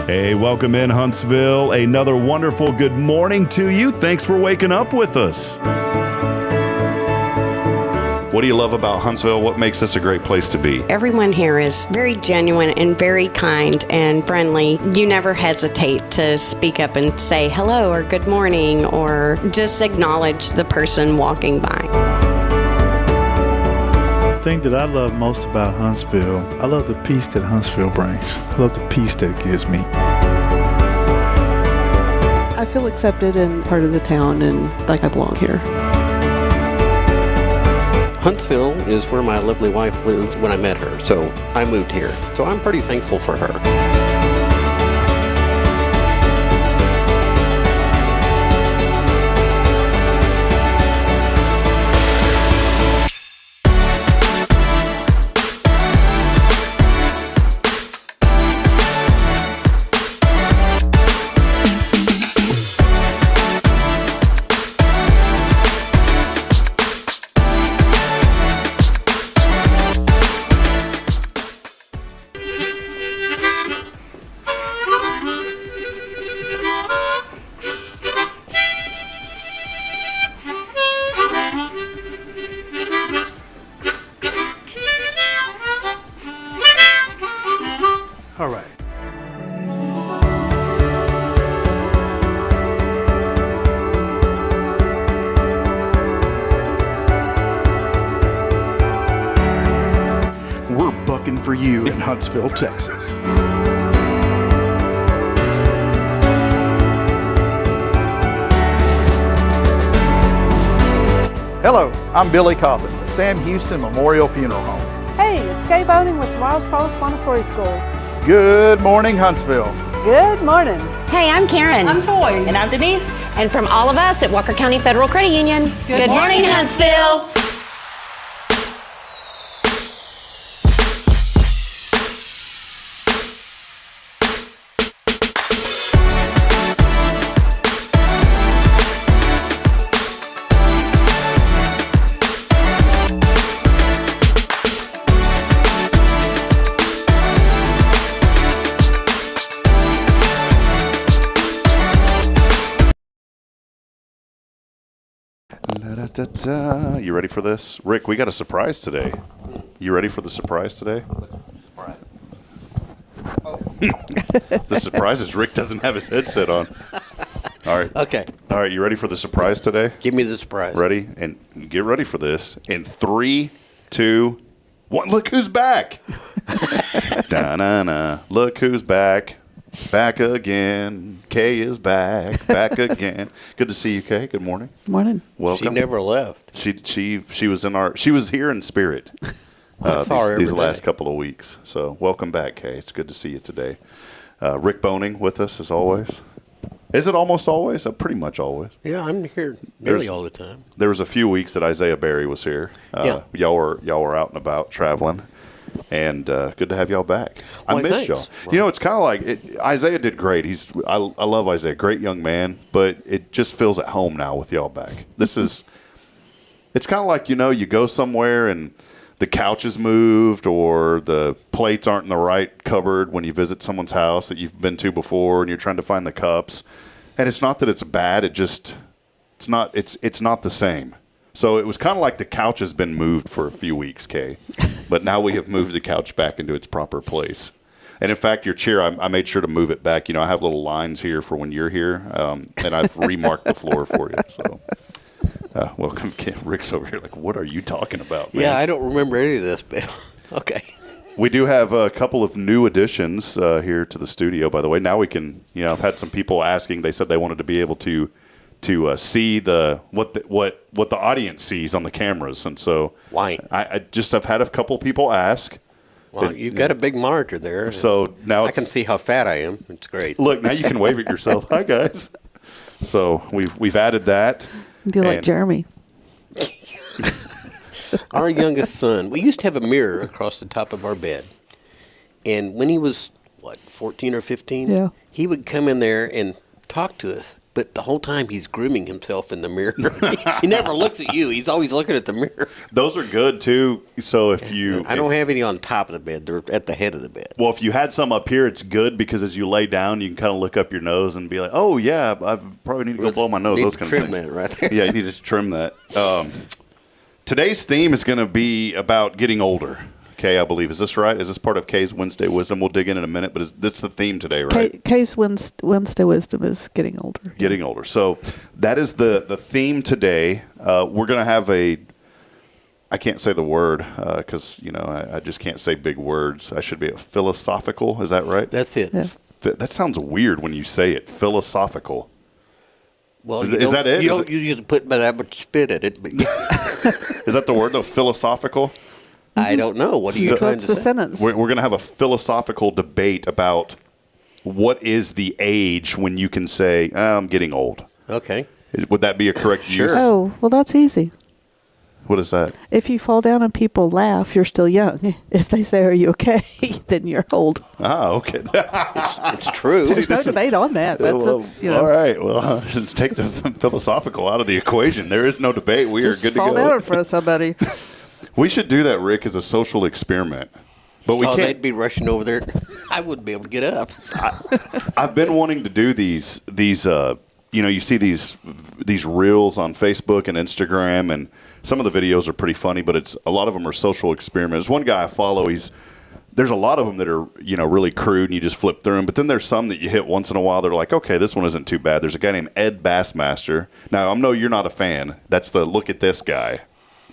Hey, welcome in Huntsville. Another wonderful good morning to you. Thanks for waking up with us. What do you love about Huntsville? What makes this a great place to be? Everyone here is very genuine and very kind and friendly. You never hesitate to speak up and say hello or good morning or just acknowledge the person walking by. The thing that I love most about Huntsville, I love the peace that Huntsville brings. I love the peace that it gives me. I feel accepted and part of the town and like I belong here. Huntsville is where my lovely wife lived when I met her, so I moved here. So I'm pretty thankful for her. All right. We're bucking for you in Huntsville, Texas. Hello, I'm Billy Cobbin, the Sam Houston Memorial Funeral Home. Hey, it's Kay Boning with Tomorrow's Promise Montessori Schools. Good morning, Huntsville. Good morning. Hey, I'm Karen. I'm Toy. And I'm Denise. And from all of us at Walker County Federal Credit Union, good morning, Huntsville. You ready for this? Rick, we got a surprise today. You ready for the surprise today? Surprise. The surprise is Rick doesn't have his headset on. All right. Okay, All right, you ready for the surprise today? give me the surprise. Ready? And get ready for this. In 3, 2, 1. Look who's back. Da-na-na. Look who's back. Back again. Kay is back. Back again. Good to see you, Kay. Good morning. Morning. Welcome. She never left. She was here in spirit I saw her every these day. last couple of weeks. So welcome back, Kay. It's good to see you today. Rick Boning with us as always. Is it almost always? Pretty much always. Yeah, I'm here nearly all the time. There was a few weeks that Isaiah Berry was here. Yeah. Y'all were out and about traveling, and good to have y'all back. Why, I missed thanks. y'all. You know, it's kind of like Isaiah did great. I love Isaiah, great young man, but it just feels at home now with y'all back. It's kind of like, you go somewhere and the couch is moved or the plates aren't in the right cupboard when you visit someone's house that you've been to before, and you're trying to find the cups. And it's not that it's bad. It's not the same. So it was kind of like the couch has been moved for a few weeks, Kay. But now we have moved the couch back into its proper place. And in fact, your chair, I made sure to move it back. I have little lines here for when you're here, and I've remarked the floor for you. So welcome, Kay. Rick's over here like, what are you talking about, man? Yeah, I don't remember any of this, but okay. We do have a couple of new additions here to the studio, by the way. Now we can, I've had some people asking. They said they wanted to be able to see what the audience sees on the cameras, and so Why? I've had a couple people ask. Well, you've got a big monitor there. So now I can see how fat I am. It's great. Look, now you can wave at yourself. Hi, guys. So we've added that. Do you like Jeremy? Our youngest son, we used to have a mirror across the top of our bed. And when he was, 14 or 15? Yeah. He would come in there and talk to us But the whole time he's grooming himself in the mirror. He never looks at you. He's always looking at the mirror. Those are good too. So if you, I don't have any on top of the bed. They're at the head of the bed. well, if you had some up here, it's good because as you lay down, you can kind of look up your nose and be like, "Oh yeah, I probably need to go blow my nose." Need Those to kind trim of things. that right there. Yeah, you need to trim that. Today's theme is going to be about getting older. Kay, I believe. Is this right? Is this part of Kay's Wednesday Wisdom? We'll dig in a minute, but that's the theme today, right? Kay's Wednesday wisdom is getting older. Getting older. So that is the theme today. We're going to have I can't say the word because, I just can't say big words. I should be philosophical. Is that right? That's it. Yeah. That sounds weird when you say it. Philosophical. Well, Is that it? You don't usually put that much spit in it. But Is that the word, though? Philosophical? I don't know. What are you trying What's to the say? sentence? We're going to have a philosophical debate about what is the age when you can say, I'm getting old. Okay. Would that be a correct Sure. use? Oh, well, that's easy. What is that? If you fall down and people laugh, you're still young. If they say, "Are you okay?" then you're old. Ah, okay. It's true. There's no debate on that. That's All right. Well, let's take the philosophical out of the equation. There is no debate. We just are good to fall go. down in front of somebody. We should do that, Rick, as a social experiment. But we They'd can't. be rushing over there. I wouldn't be able to get up. I've been wanting to do these. You see these reels on Facebook and Instagram, and some of the videos are pretty funny, but a lot of them are social experiments. One guy I follow, there's a lot of them that are really crude, and you just flip through them. But then there's some that you hit once in a while. They're like, okay, this one isn't too bad. There's a guy named Ed Bassmaster. Now I know you're not a fan. That's the look at this guy.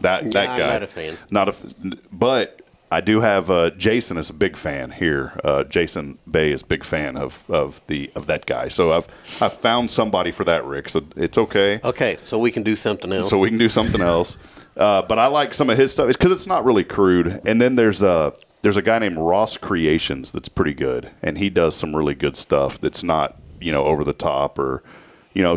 That guy. I'm not a fan. But I do have Jason is a big fan here. Jason Bay is a big fan of that guy. So I've found somebody for that, Rick. So it's okay. Okay, so we can do something else. But I like some of his stuff because it's not really crude. And then there's a guy named Ross Creations that's pretty good, and he does some really good stuff that's not over the top or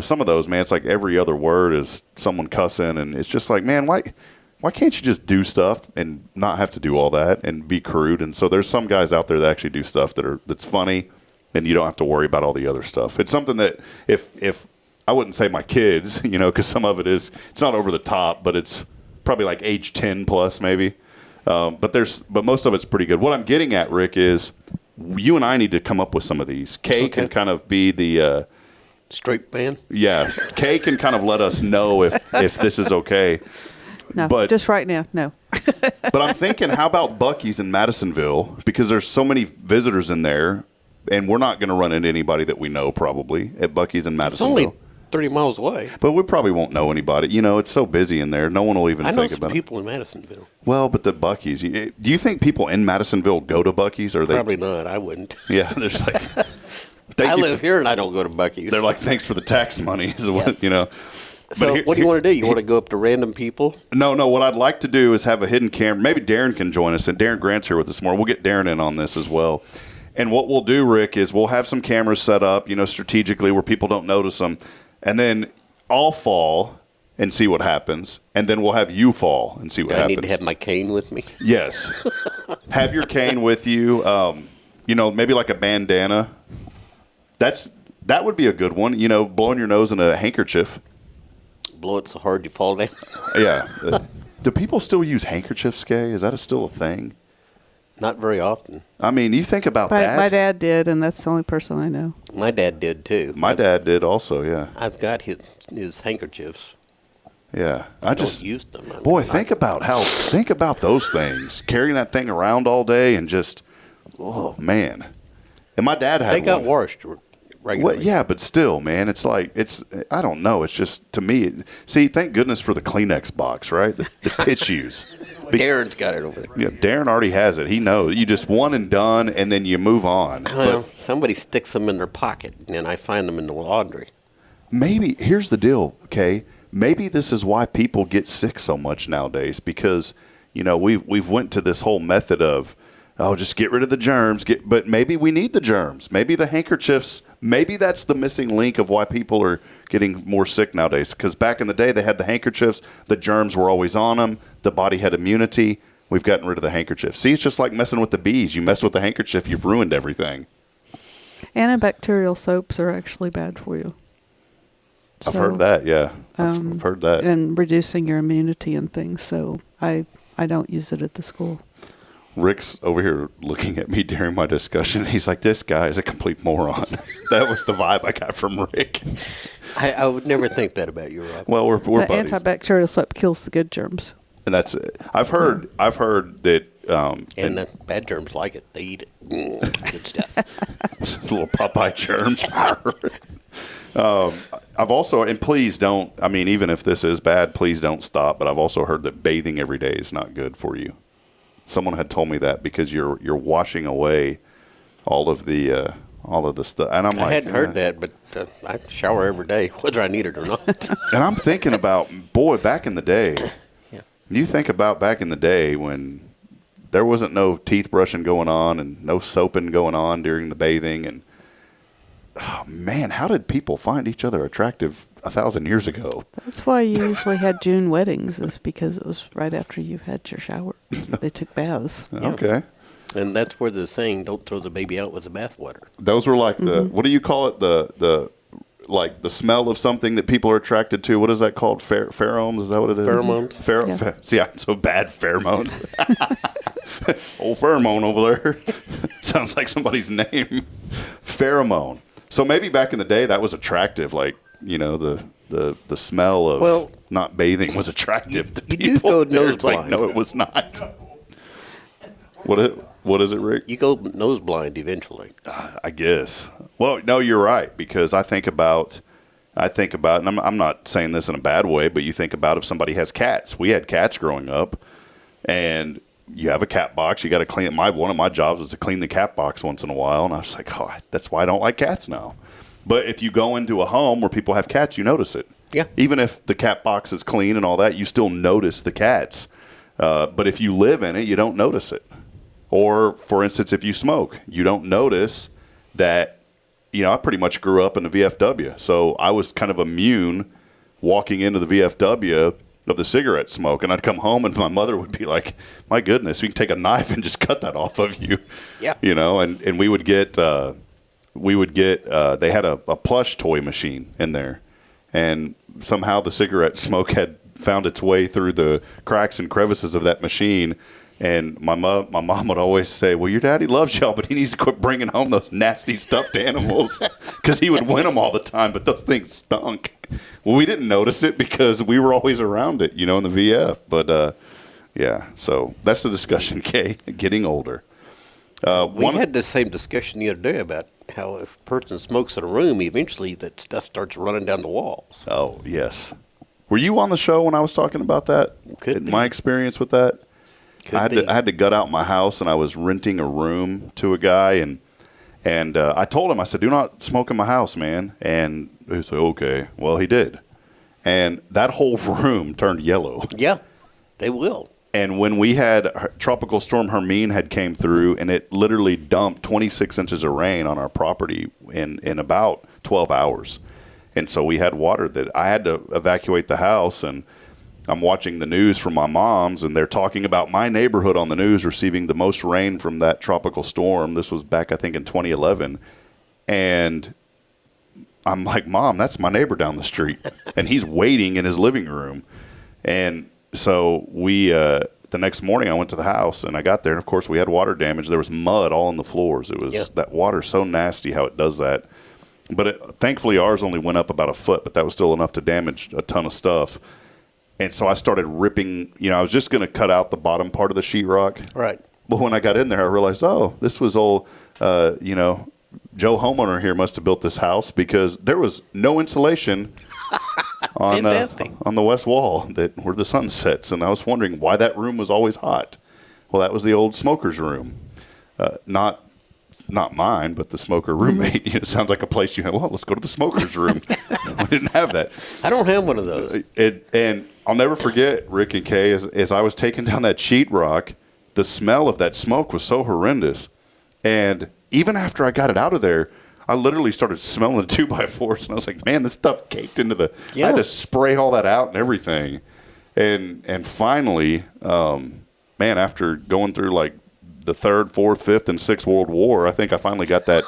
some of those, man. It's like every other word is someone cussing, and it's just like, man, why can't you just do stuff and not have to do all that and be crude? And so there's some guys out there that actually do stuff that's funny, and you don't have to worry about all the other stuff. It's something that if I wouldn't say my kids, because some of it's not over the top, but it's probably like age 10 plus maybe. But most of it's pretty good. What I'm getting at, Rick, is you and I need to come up with some of these. Kay can kind of be the straight man. Yeah, Kay can kind of let us know if this is okay. No, But- just right now, no. But I'm thinking, how about Buc-ee's in Madisonville? Because there's so many visitors in there, and we're not going to run into anybody that we know probably at Buc-ee's in It's Madisonville. only 30 miles away. But we probably won't know anybody. It's so busy in there. No one will even I know think some about it. people in Madisonville. Well, but the Buc-ee's. Do you think people in Madisonville go to Buc-ee's? Or they? Probably not. I wouldn't. Yeah, there's like. I live here and I don't go to Buc-ee's. They're like, thanks for the tax money. Is what. So what do you want to do? You want to go up to random people? No. What I'd like to do is have a hidden camera. Maybe Darren can join us, and Darren Grant's here with us more. We'll get Darren in on this as well. And what we'll do, Rick, is we'll have some cameras set up, strategically where people don't notice them, and then I'll fall and see what happens, and then we'll have you fall and see what I happens. need to have my cane with me. Yes, have your cane with you. Maybe like a bandana. That would be a good one. Blowing your nose in a handkerchief. Blow it so hard you fall down. Yeah. Do people still use handkerchiefs, Kay? Is that still a thing? Not very often. I mean, you think about that. My dad did, and that's the only person I know. My dad did too. My dad did also, yeah. I've got his handkerchiefs. Yeah. I don't use them. Think about those things. Carrying that thing around all day and just, oh, man. And my dad had They got one. washed regularly. Well, yeah, but still, man, it's like, I don't know. It's just, to me, see, thank goodness for the Kleenex box, right? The tissues. Darren's got it over there. Yeah, Darren already has it. He knows. You just one and done, and then you move on. Well, But somebody sticks them in their pocket, and I find them in the laundry. maybe, here's the deal, okay? Maybe this is why people get sick so much nowadays because, we've went to this whole method of, just get rid of the germs. But maybe we need the germs. Maybe the handkerchiefs, maybe that's the missing link of why people are getting more sick nowadays. Because back in the day, they had the handkerchiefs. The germs were always on them. The body had immunity. We've gotten rid of the handkerchief. See, it's just like messing with the bees. You mess with the handkerchief, you've ruined everything. Antibacterial soaps are actually bad for you. I've heard that, yeah. I've heard that. And reducing your immunity and things. So I don't use it at the school. Rick's over here looking at me during my discussion. He's like, this guy is a complete moron. That was the vibe I got from Rick. I would never think that about you, Rob. Well, we're The buddies. antibacterial soap kills the good germs. And that's it. I've heard that And the bad germs like it. They eat it. Good stuff. little Popeye germs. I've also, and please don't, I mean, even if this is bad, please don't stop. But I've also heard that bathing every day is not good for you. Someone had told me that because you're washing away all of the stuff. And I'm like, I hadn't heard that, but I shower every day, whether I need it or not. And I'm thinking about, boy, back in the day. Yeah. You think about back in the day when there wasn't no teeth brushing going on and no soaping going on during the bathing. And, oh, man, how did people find each other attractive 1,000 years ago? That's why you usually had June weddings, is because it was right after you had your shower. They took baths. Okay. And that's where the saying, don't throw the baby out with the bathwater. Those were like the, what do you call it? The like the smell of something that people are attracted to. What is that called? Pheromones? Is that what it is? Pheromones. Yeah. See, I'm so bad pheromones. Old pheromone over there. Sounds like somebody's name. Pheromone. So maybe back in the day that was attractive. Like, you know, the smell of not bathing was attractive to You people. do go nose It's like, blind. no, it was not. What is it, Rick? You go nose blind eventually. I guess. Well, no, you're right, because I think about, and I'm not saying this in a bad way, but you think about if somebody has cats. We had cats growing up, and you have a cat box. You got to clean it. One of my jobs was to clean the cat box once in a while, and I was like, oh, that's why I don't like cats now. But if you go into a home where people have cats, you notice it. Yeah. Even if the cat box is clean and all that, you still notice the cats. But if you live in it, you don't notice it. Or, for instance, if you smoke, you don't notice that, you know, I pretty much grew up in the VFW. So I was kind of immune walking into the VFW of the cigarette smoke. And I'd come home and my mother would be like, my goodness, we can take a knife and just cut that off of you. Yeah. You know, and we would get, they had a plush toy machine in there. And somehow the cigarette smoke had found its way through the cracks and crevices of that machine. And my mom would always say, well, your daddy loves y'all, but he needs to quit bringing home those nasty stuffed animals, because he would win them all the time, but those things stunk. Well, we didn't notice it because we were always around it, you know, in the VF. But, yeah, so that's the discussion, Kay, getting older. We had the same discussion the other day about how if a person smokes in a room, eventually that stuff starts running down the walls. Oh, yes. Were you on the show when I was talking about that? Could be. My experience with that? I Could be. had to gut out my house, and I was renting a room to a guy, and I told him, I said, do not smoke in my house, man. And he said, okay. Well, he did. And that whole room turned yellow. Yeah, they will. And when we had Tropical Storm Hermine had came through, and it literally dumped 26 inches of rain on our property in about 12 hours. And so we had water that I had to evacuate the house, and I'm watching the news from my mom's, and they're talking about my neighborhood on the news receiving the most rain from that tropical storm. This was back, I think, in 2011. And I'm like, Mom, that's my neighbor down the street. And he's waiting in his living room. And so the next morning I went to the house, and I got there, and of course we had water damage. There was mud all on the floors. It was that water's so nasty how it does that. But thankfully ours only went up about a foot, but that was still enough to damage a ton of stuff. And so I started ripping, you know, I was just going to cut out the bottom part of the sheetrock. Right. But when I got in there, I realized, oh, this was old, you know, Joe homeowner here must have built this house, because there was no insulation on the west wall where the sun sets. And I was wondering why that room was always hot. Well, that was the old smoker's room. Not mine, but the smoker roommate. You know, it sounds like a place you have. Well, let's go to the smoker's room. We didn't have that. I don't have one of those. And I'll never forget, Rick and Kay, as I was taking down that sheetrock, the smell of that smoke was so horrendous. And even after I got it out of there, I literally started smelling the 2x4s, and I was like, man, this stuff caked into the. I had to spray all that out and everything. And finally, man, after going through like the 3rd, 4th, 5th, and 6th World War, I think I finally got that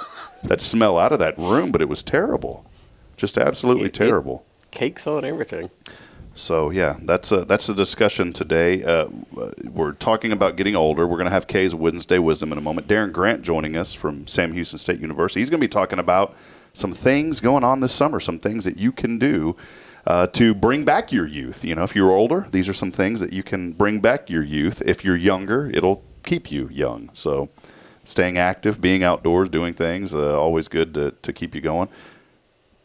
smell out of that room, but it was terrible. Just absolutely terrible. Cakes on everything. So, yeah, that's the discussion today. We're talking about getting older. We're going to have Kay's Wednesday Wisdom in a moment. Darren Grant joining us from Sam Houston State University. He's going to be talking about some things going on this summer, some things that you can do to bring back your youth. You know, if you're older, these are some things that you can bring back your youth. If you're younger, it'll keep you young. So staying active, being outdoors, doing things, always good to keep you going.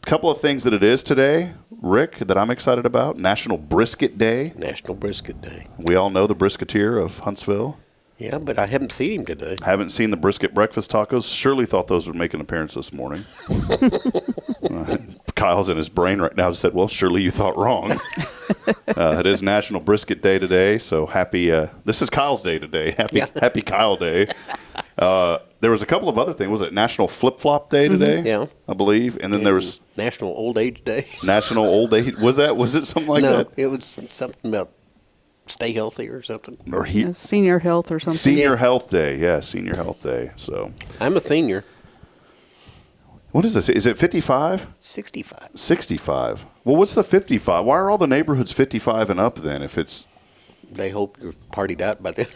A couple of things that it is today, Rick, that I'm excited about. National Brisket Day. National Brisket Day. We all know the brisketeer of Huntsville. Yeah, but I haven't seen him today. Haven't seen the brisket breakfast tacos. Surely thought those would make an appearance this morning. Kyle's in his brain right now. Just said, well, surely you thought wrong. It is National Brisket Day today, so happy. This is Kyle's day today. Happy Kyle Day. There was a couple of other things. Was it National Flip Flop Day today? Yeah, I believe. And then there was National Old Age Day. National Old Age. Was it something like that? No, it was something about stay healthy or something. Or Senior health or something. Senior Health Day. Yeah, Senior Health Day. So I'm a senior. what is this? Is it 55? 65. 65. Well, what's the 55? Why are all the neighborhoods 55 and up then? If it's They hope they're partied out by then.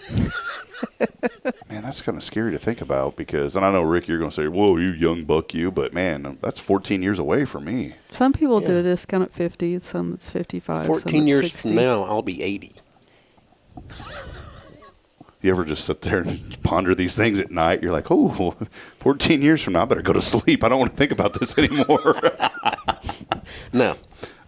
Man, that's kind of scary to think about because, and I know, Rick, you're going to say, whoa, you young buck, you, but man, that's 14 years away for me. Some people do a discount at 50, some it's 55. 14 years from now, I'll be 80. You ever just sit there and ponder these things at night? You're like, oh, 14 years from now, I better go to sleep. I don't want to think about this anymore. No.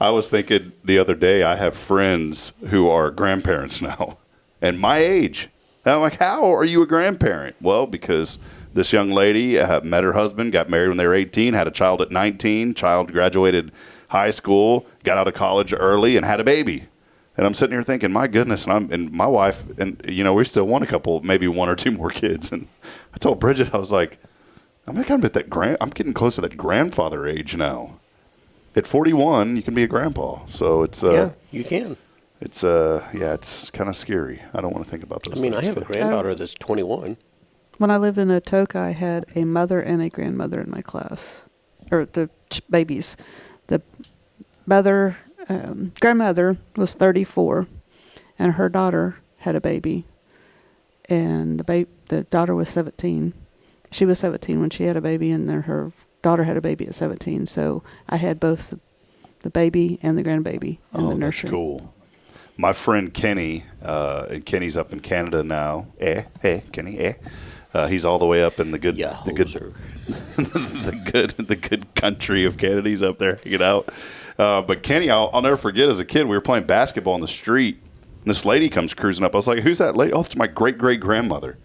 I was thinking the other day, I have friends who are grandparents now and my age. And I'm like, how are you a grandparent? Well, because this young lady met her husband, got married when they were 18, had a child at 19, child graduated high school, got out of college early, and had a baby. And I'm sitting here thinking, my goodness, and my wife, and you know, we still want a couple, maybe one or two more kids. And I told Bridget, I was like, I'm getting close to that grandfather age now. At 41, you can be a grandpa. So it's yeah, you can. It's it's kind of scary. I don't want to think about those. I mean, I have a granddaughter that's 21. When I lived in Atoka, I had a mother and a grandmother in my class, or the babies. The mother, grandmother was 34, and her daughter had a baby, and the daughter was 17. She was 17 when she had a baby, and then her daughter had a baby at 17. So I had both the baby and the grandbaby in the nursery. That's cool. My friend Kenny, and Kenny's up in Canada now. Hey, Kenny, he's all the way up in the good country of Canada. He's up there hanging out. But Kenny, I'll never forget. As a kid, we were playing basketball in the street, and this lady comes cruising up. I was like, "Who's that lady?" Oh, it's my great grandmother.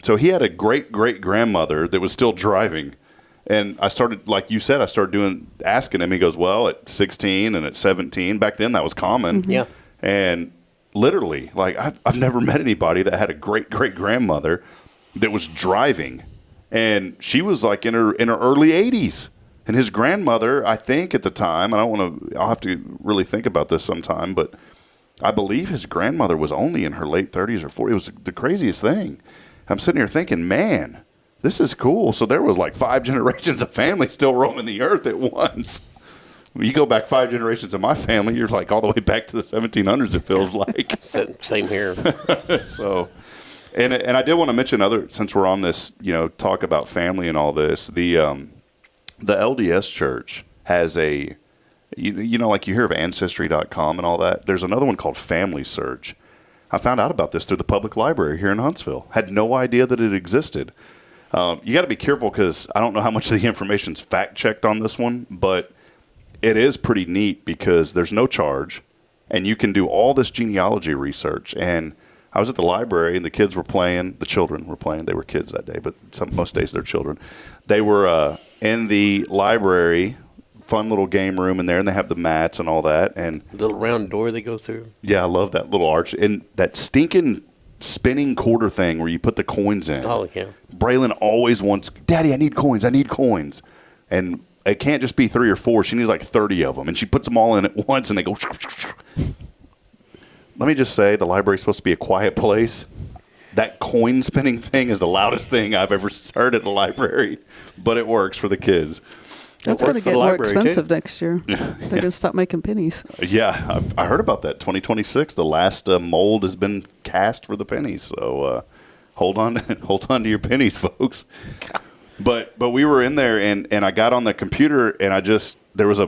So he had a great grandmother that was still driving. And I started, like you said, asking him. He goes, well, at 16 and at 17, back then that was common. Mm-hmm. Yeah. And literally, like, I've never met anybody that had a great grandmother that was driving. And she was like in her early 80s. And his grandmother, I think at the time, I'll have to really think about this sometime, but I believe his grandmother was only in her late 30s or 40s. It was the craziest thing. I'm sitting here thinking, man, this is cool. So there was like 5 generations of family still roaming the earth at once. You go back 5 generations of my family, you're like all the way back to the 1700s, it feels like. Same here. So, and I did want to mention since we're on this, talk about family and all this, the LDS Church has like you hear of Ancestry.com and all that. There's another one called Family Search. I found out about this through the public library here in Huntsville. Had no idea that it existed. You got to be careful because I don't know how much of the information's fact-checked on this one, but it is pretty neat because there's no charge, and you can do all this genealogy research. And I was at the library, and the children were playing. They were kids that day, but most days they're children. They were in the library, fun little game room in there, and they have the mats and all that. And little round door they go through. Yeah, I love that little arch. And that stinking spinning quarter thing where you put the coins in. Oh, yeah. Braylon always wants, Daddy, I need coins. And it can't just be 3 or 4. She needs like 30 of them. And she puts them all in at once, and they go. Let me just say, the library is supposed to be a quiet place. That coin spinning thing is the loudest thing I've ever heard at the library, but it works for the kids. That's going to get more expensive next year. They're going to stop making pennies. Yeah, I heard about that. 2026, the last mold has been cast for the pennies. So hold on to your pennies, folks. But we were in there, and I got on the computer, and there was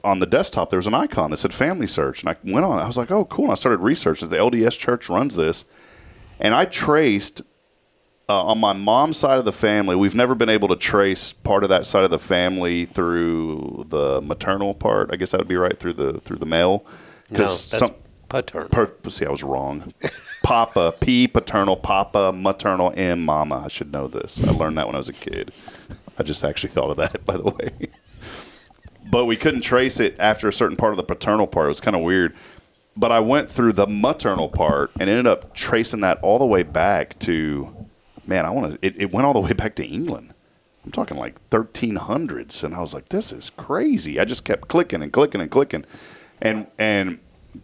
on the desktop, there was an icon that said Family Search. And I went on. I was like, oh, cool. And I started researching. The LDS Church runs this. And I traced, on my mom's side of the family, we've never been able to trace part of that side of the family through the maternal part. I guess that would be right, through the male. No, that's paternal. See, I was wrong. Papa, P, paternal, Papa, maternal, M, mama. I should know this. I learned that when I was a kid. I just actually thought of that, by the way. But we couldn't trace it after a certain part of the paternal part. It was kind of weird. But I went through the maternal part and ended up tracing that all the way back to, man, it went all the way back to England. I'm talking like 1300s. And I was like, this is crazy. I just kept clicking and clicking and clicking. And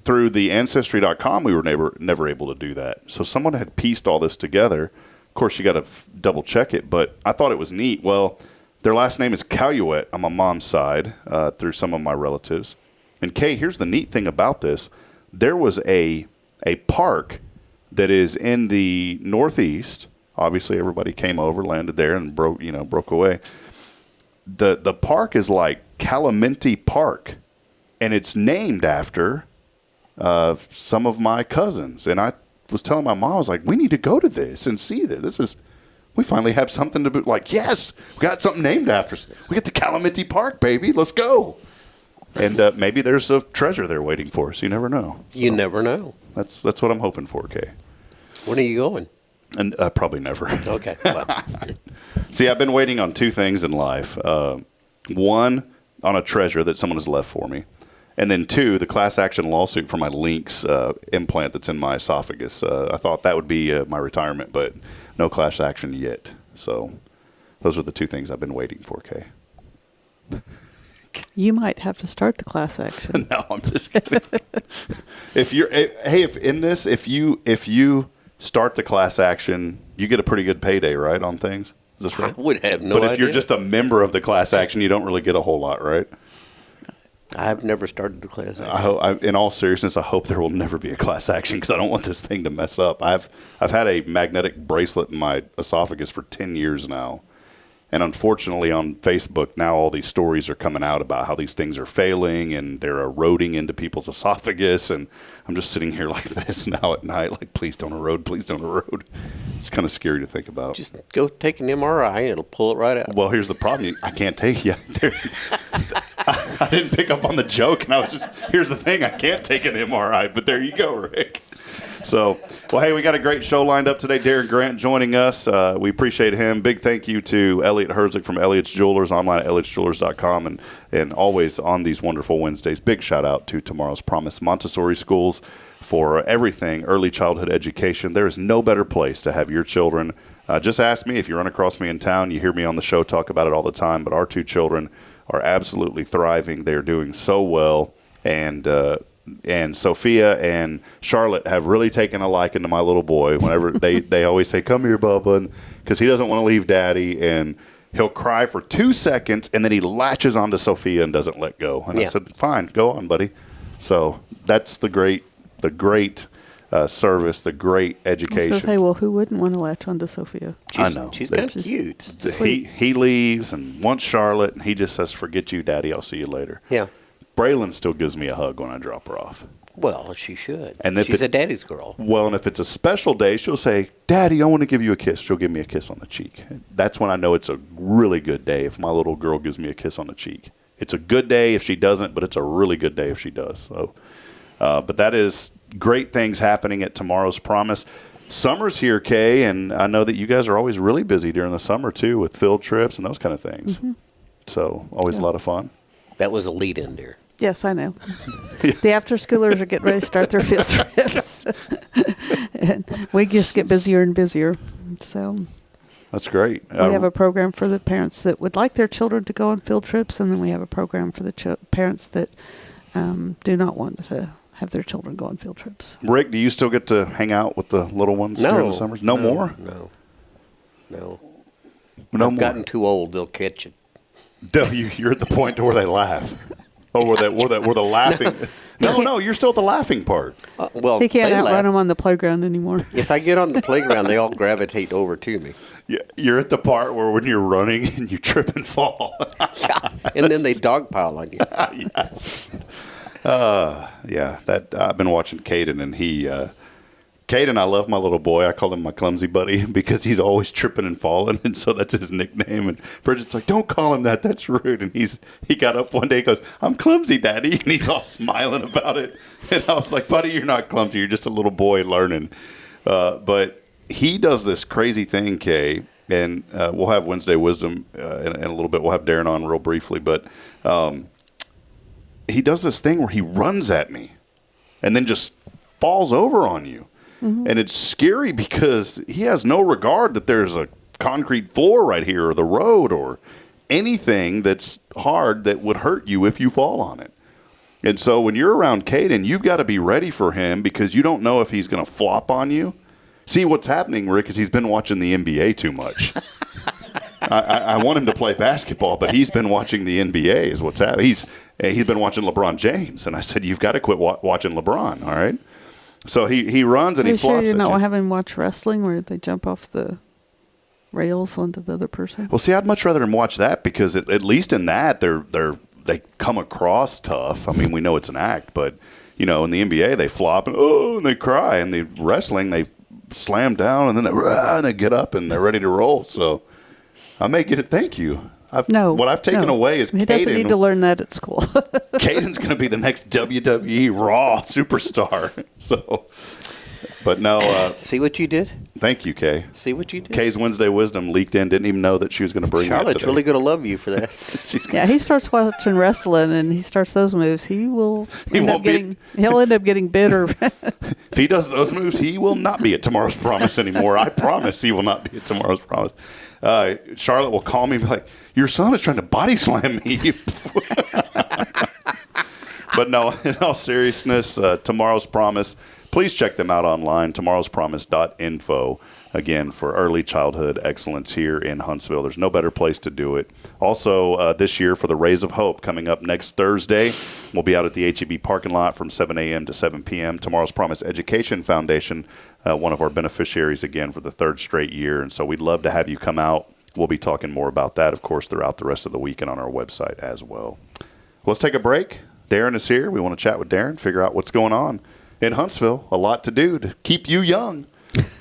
through the Ancestry.com, we were never able to do that. So someone had pieced all this together. Of course, you got to double check it, but I thought it was neat. Well, their last name is Caluet on my mom's side, through some of my relatives. And Kay, here's the neat thing about this. There was a park that is in the Northeast. Obviously, everybody came over, landed there, and broke away. The park is like Calamenti Park, and it's named after some of my cousins. And I was telling my mom, I was like, we need to go to this and see this. We finally have something to be like, yes, we got something named after us. We got the Calamenti Park, baby. Let's go. And maybe there's a treasure there waiting for us. You never know. So you never know. That's what I'm hoping for, Kay. When are you going? And probably never. Okay. Well. See, I've been waiting on two things in life. One, on a treasure that someone has left for me. And then two, the class action lawsuit for my Lynx implant that's in my esophagus. I thought that would be my retirement, but no class action yet. So those are the two things I've been waiting for, Kay. You might have to start the class action. No, I'm just kidding. If you start the class action, you get a pretty good payday, right, on things? Is this right? I would have no idea. But if you're just a member of the class action, you don't really get a whole lot, right? I've never started the class action. In all seriousness, I hope there will never be a class action because I don't want this thing to mess up. I've had a magnetic bracelet in my esophagus for 10 years now. And unfortunately on Facebook now all these stories are coming out about how these things are failing and they're eroding into people's esophagus. And I'm just sitting here like this now at night, like, please don't erode, please don't erode. It's kind of scary to think about. Just go take an MRI and it'll pull it right out. Well, here's the problem. I can't take it. I didn't pick up on the joke, and I was just, here's the thing, I can't take an MRI, but there you go, Rick. So, well, hey, we got a great show lined up today. Darren Grant joining us. We appreciate him. Big thank you to Elliot Herzig from Elliot's Jewelers, online at elliotsjewelers.com, and always on these wonderful Wednesdays. Big shout out to Tomorrow's Promise Montessori Schools for everything early childhood education. There is no better place to have your children. Just ask me if you run across me in town. You hear me on the show talk about it all the time, but our two children are absolutely thriving. They are doing so well, and Sophia and Charlotte have really taken a liking to my little boy. Whenever they always say, "Come here, Bubba," because he doesn't want to leave Daddy, and he'll cry for 2 seconds, and then he latches onto Sophia and doesn't let go. And I said, "Fine, go on, buddy." So that's the great service, the great education. I was going to say, well, who wouldn't want to latch onto Sophia? I know. She's kind of cute. He leaves and wants Charlotte, and he just says, "Forget you, Daddy. I'll see you later." Yeah. Braylon still gives me a hug when I drop her off. Well, she should. And she's a daddy's girl. Well, and if it's a special day, she'll say, "Daddy, I want to give you a kiss." She'll give me a kiss on the cheek. That's when I know it's a really good day if my little girl gives me a kiss on the cheek. It's a good day if she doesn't, but it's a really good day if she does. So, but that is great things happening at Tomorrow's Promise. Summer's here, Kay, and I know that you guys are always really busy during the summer, too, with field trips and those kind of things. Mm-hmm. So always a lot of fun. That was a lead-in there. Yes, I know. The after-schoolers are getting ready to start their field trips. And we just get busier and busier. So that's great. We have a program for the parents that would like their children to go on field trips, and then we have a program for the parents that do not want to have their children go on field trips. Rick, do you still get to hang out with the little ones during the summers? No more? No. No I've more. gotten too old. They'll catch it. You're at the point to where they laugh. Oh, where the laughing. No, you're still at the laughing part. Well, He can't they outrun laugh. them on the playground anymore. If I get on the playground, they all gravitate over to me. You're at the part where when you're running and you trip and fall. And then they dogpile on you. Yes. That I've been watching Caden, and Caden, I love my little boy. I call him my clumsy buddy because he's always tripping and falling, and so that's his nickname. And Bridget's like, "Don't call him that. That's rude." And he got up one day, and goes, "I'm clumsy, Daddy," and he's all smiling about it. And I was like, "Buddy, you're not clumsy. You're just a little boy learning." But he does this crazy thing, Kay, and we'll have Wednesday Wisdom in a little bit. We'll have Darren on real briefly, but he does this thing where he runs at me and then just falls over on you. Mm-hmm. And it's scary because he has no regard that there's a concrete floor right here or the road or anything that's hard that would hurt you if you fall on it. And so when you're around Caden, you've got to be ready for him because you don't know if he's going to flop on you. See, what's happening, Rick, is he's been watching the NBA too much. I want him to play basketball, but he's been watching the NBA is what's happening. He's been watching LeBron James. And I said, you've got to quit watching LeBron, all right? So he runs and he flops. Are you sure you're not at you. having watch wrestling where they jump off the rails onto the other person? Well, see, I'd much rather him watch that because at least in that they come across tough. I mean, we know it's an act, but in the NBA they flop and they cry, and the wrestling they slam down and then they get up and they're ready to roll. So I may get it. Thank you. What I've taken away is he doesn't need to learn that at school. Caden's going to be the next WWE Raw superstar. So, but no. See what you did? Thank you, Kay. See what you did? Kay's Wednesday Wisdom leaked in. Didn't even know that she was going to bring that Charlotte's today. really going to love you for that. He starts watching wrestling and he starts those moves. He'll end up getting bitter. If he does those moves, he will not be at Tomorrow's Promise anymore. I promise he will not be at Tomorrow's Promise. Charlotte will call me and be like, your son is trying to body slam me. But no, in all seriousness, Tomorrow's Promise, please check them out online, tomorrowspromise.info. Again, for early childhood excellence here in Huntsville. There's no better place to do it. Also, this year for the Rays of Hope coming up next Thursday, we'll be out at the H-E-B parking lot from 7 a.m. to 7 p.m. Tomorrow's Promise Education Foundation, one of our beneficiaries again for the third straight year. And so we'd love to have you come out. We'll be talking more about that, of course, throughout the rest of the week and on our website as well. Let's take a break. Darren is here. We want to chat with Darren, figure out what's going on in Huntsville. A lot to do to keep you young.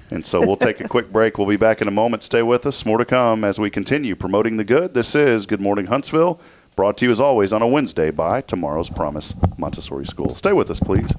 And so we'll take a quick break. We'll be back in a moment. Stay with us. More to come as we continue promoting the good. This is Good Morning Huntsville, brought to you as always on a Wednesday by Tomorrow's Promise Montessori School. Stay with us, please.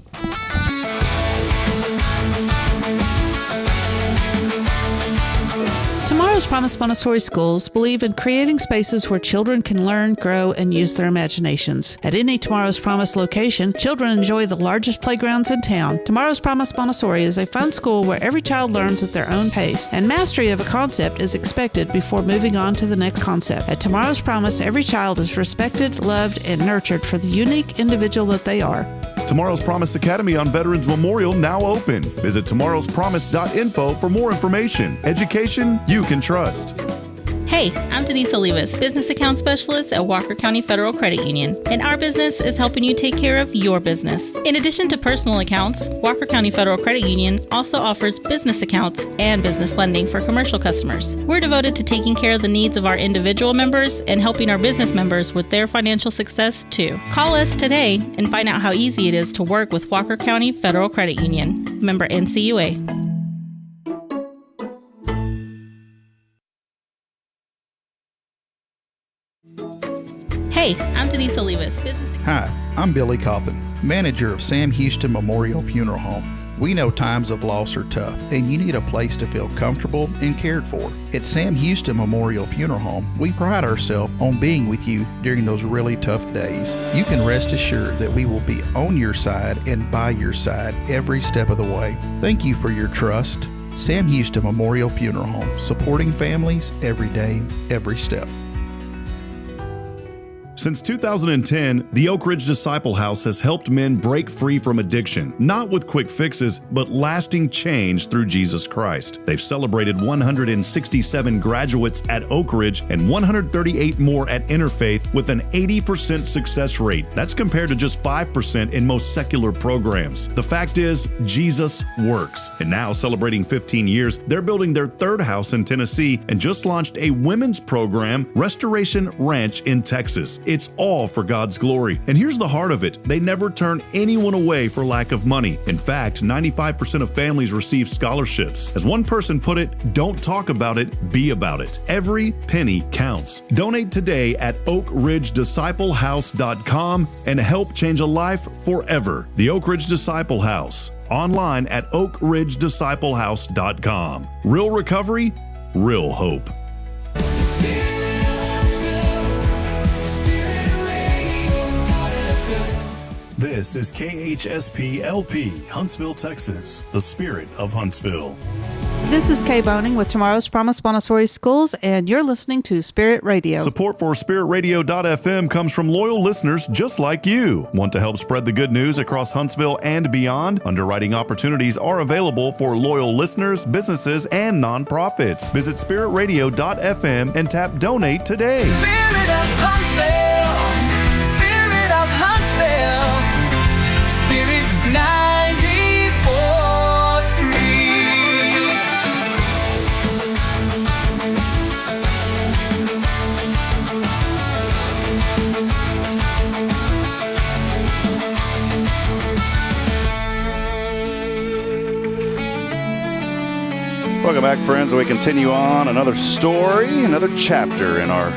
Tomorrow's Promise Montessori Schools believe in creating spaces where children can learn, grow, and use their imaginations. At any Tomorrow's Promise location, children enjoy the largest playgrounds in town. Tomorrow's Promise Montessori is a fun school where every child learns at their own pace, and mastery of a concept is expected before moving on to the next concept. At Tomorrow's Promise, every child is respected, loved, and nurtured for the unique individual that they are. Tomorrow's Promise Academy on Veterans Memorial now open. Visit tomorrowspromise.info for more information. Education you can trust. Hey, I'm Denise Olivas, Business Account Specialist at Walker County Federal Credit Union, and our business is helping you take care of your business. In addition to personal accounts, Walker County Federal Credit Union also offers business accounts and business lending for commercial customers. We're devoted to taking care of the needs of our individual members and helping our business members with their financial success too. Call us today and find out how easy it is to work with Walker County Federal Credit Union. Member NCUA. Hey, I'm Denise Olivas, Business. Hi, I'm Billy Cawthon, manager of Sam Houston Memorial Funeral Home. We know times of loss are tough, and you need a place to feel comfortable and cared for. At Sam Houston Memorial Funeral Home, we pride ourselves on being with you during those really tough days. You can rest assured that we will be on your side and by your side every step of the way. Thank you for your trust. Sam Houston Memorial Funeral Home, supporting families every day, every step. Since 2010, the Oak Ridge Disciple House has helped men break free from addiction, not with quick fixes, but lasting change through Jesus Christ. They've celebrated 167 graduates at Oak Ridge and 138 more at Interfaith with an 80% success rate. That's compared to just 5% in most secular programs. The fact is, Jesus works. And now, celebrating 15 years, they're building their third house in Tennessee and just launched a women's program, Restoration Ranch in Texas. It's all for God's glory. And here's the heart of it. They never turn anyone away for lack of money. In fact, 95% of families receive scholarships. As one person put it, don't talk about it, be about it. Every penny counts. Donate today at oakridgedisciplehouse.com and help change a life forever. The Oak Ridge Disciple House. Online at oakridgedisciplehouse.com. Real recovery, real hope. This is KHSP LP, Huntsville, Texas, the spirit of Huntsville. This is Kay Boning with Tomorrow's Promise Montessori Schools, and you're listening to Spirit Radio. Support for SpiritRadio.fm comes from loyal listeners just like you. Want to help spread the good news across Huntsville and beyond? Underwriting opportunities are available for loyal listeners, businesses, and nonprofits. Visit SpiritRadio.fm and tap Donate today. Spirit of Huntsville, Spirit of Huntsville, Spirit 94.3. Welcome back, friends. We continue on another story, another chapter in our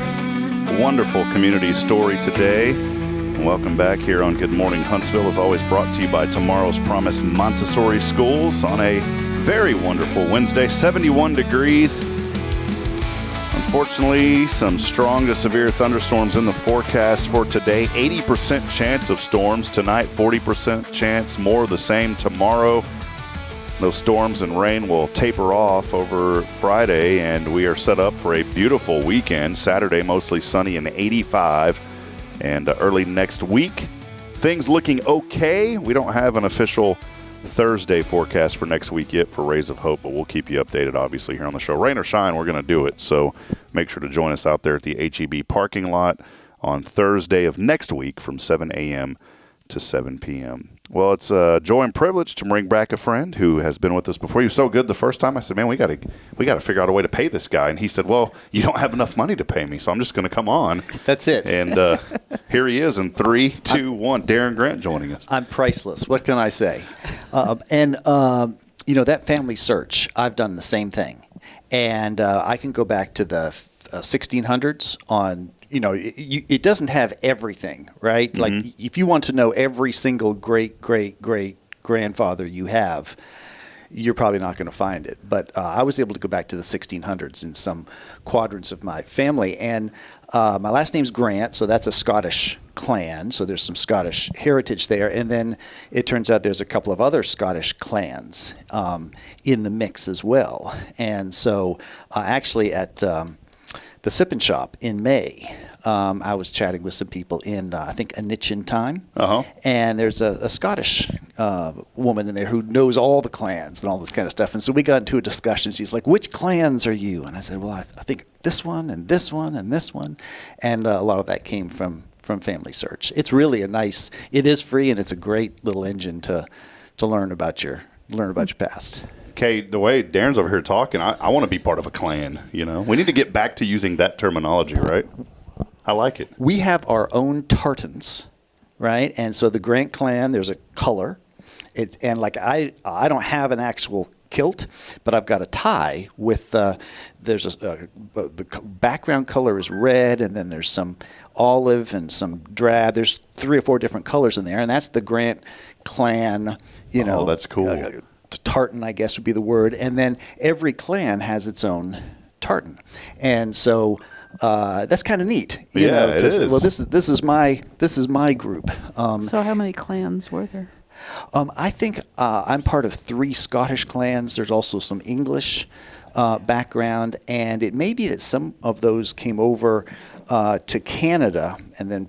wonderful community story today. And welcome back here on Good Morning Huntsville, as always brought to you by Tomorrow's Promise Montessori Schools on a very wonderful Wednesday, 71 degrees. Unfortunately, some strong to severe thunderstorms in the forecast for today. 80% chance of storms tonight, 40% chance, more of the same tomorrow. Those storms and rain will taper off over Friday, and we are set up for a beautiful weekend. Saturday, mostly sunny and 85. And early next week, things looking okay. We don't have an official Thursday forecast for next week yet for Rays of Hope, but we'll keep you updated, obviously, here on the show. Rain or shine, we're going to do it. So make sure to join us out there at the HEB parking lot on Thursday of next week from 7 a.m. to 7 p.m. Well, it's a joy and privilege to bring back a friend who has been with us before. He was so good the first time. I said, man, we got to figure out a way to pay this guy. And he said, well, you don't have enough money to pay me, so I'm just going to come on. That's it. And here he is in 3, 2, 1. Darren Grant joining us. I'm priceless. What can I say? That family search, I've done the same thing. And I can go back to the 1600s on it doesn't have everything, right? Mm-hmm. Like if you want to know every single great-great-great-grandfather you have, you're probably not going to find it. But I was able to go back to the 1600s in some quadrants of my family. And my last name's Grant, so that's a Scottish clan. So there's some Scottish heritage there. And then it turns out there's a couple of other Scottish clans in the mix as well. And so actually at the Sip and Shop in May, I was chatting with some people in, I think, Anitchin time. Uh-huh. And there's a Scottish woman in there who knows all the clans and all this kind of stuff. And so we got into a discussion. She's like, which clans are you? And I said, well, I think this one and this one and this one. And a lot of that came from Family Search. It's really it is free, and it's a great little engine to learn about your past. Okay, the way Darren's over here talking, I want to be part of a clan, We need to get back to using that terminology, right? I like it. We have our own tartans, right? And so the Grant clan, there's a color. And like I don't have an actual kilt, but I've got a tie with, the background color is red, and then there's some olive and some drab. There's 3 or 4 different colors in there, and that's the Grant clan, Oh, that's cool. Tartan, I guess, would be the word. And then every clan has its own tartan. And so that's kind of neat. It is. Well, this is my group. So how many clans were there? I think I'm part of 3 Scottish clans. There's also some English background, and it may be that some of those came over to Canada and then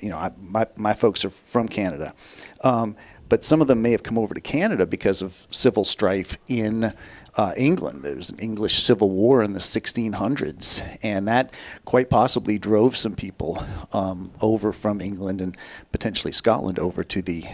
my folks are from Canada. But some of them may have come over to Canada because of civil strife in England. There's an English Civil War in the 1600s, and that quite possibly drove some people over from England and potentially Scotland over to the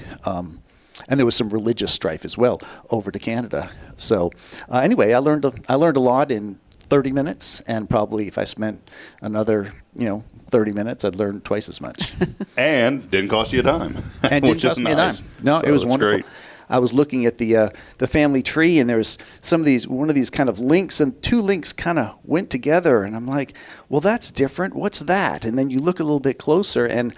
and there was some religious strife as well over to Canada. So anyway, I learned a lot in 30 minutes, and probably if I spent another 30 minutes, I'd learn twice as much. And didn't cost you a dime. And didn't cost me a dime. No, So it was it's wonderful. great. I was looking at the family tree, and there was one of these kind of links, and two links kind of went together, and I'm like, well, that's different. What's that? And then you look a little bit closer, and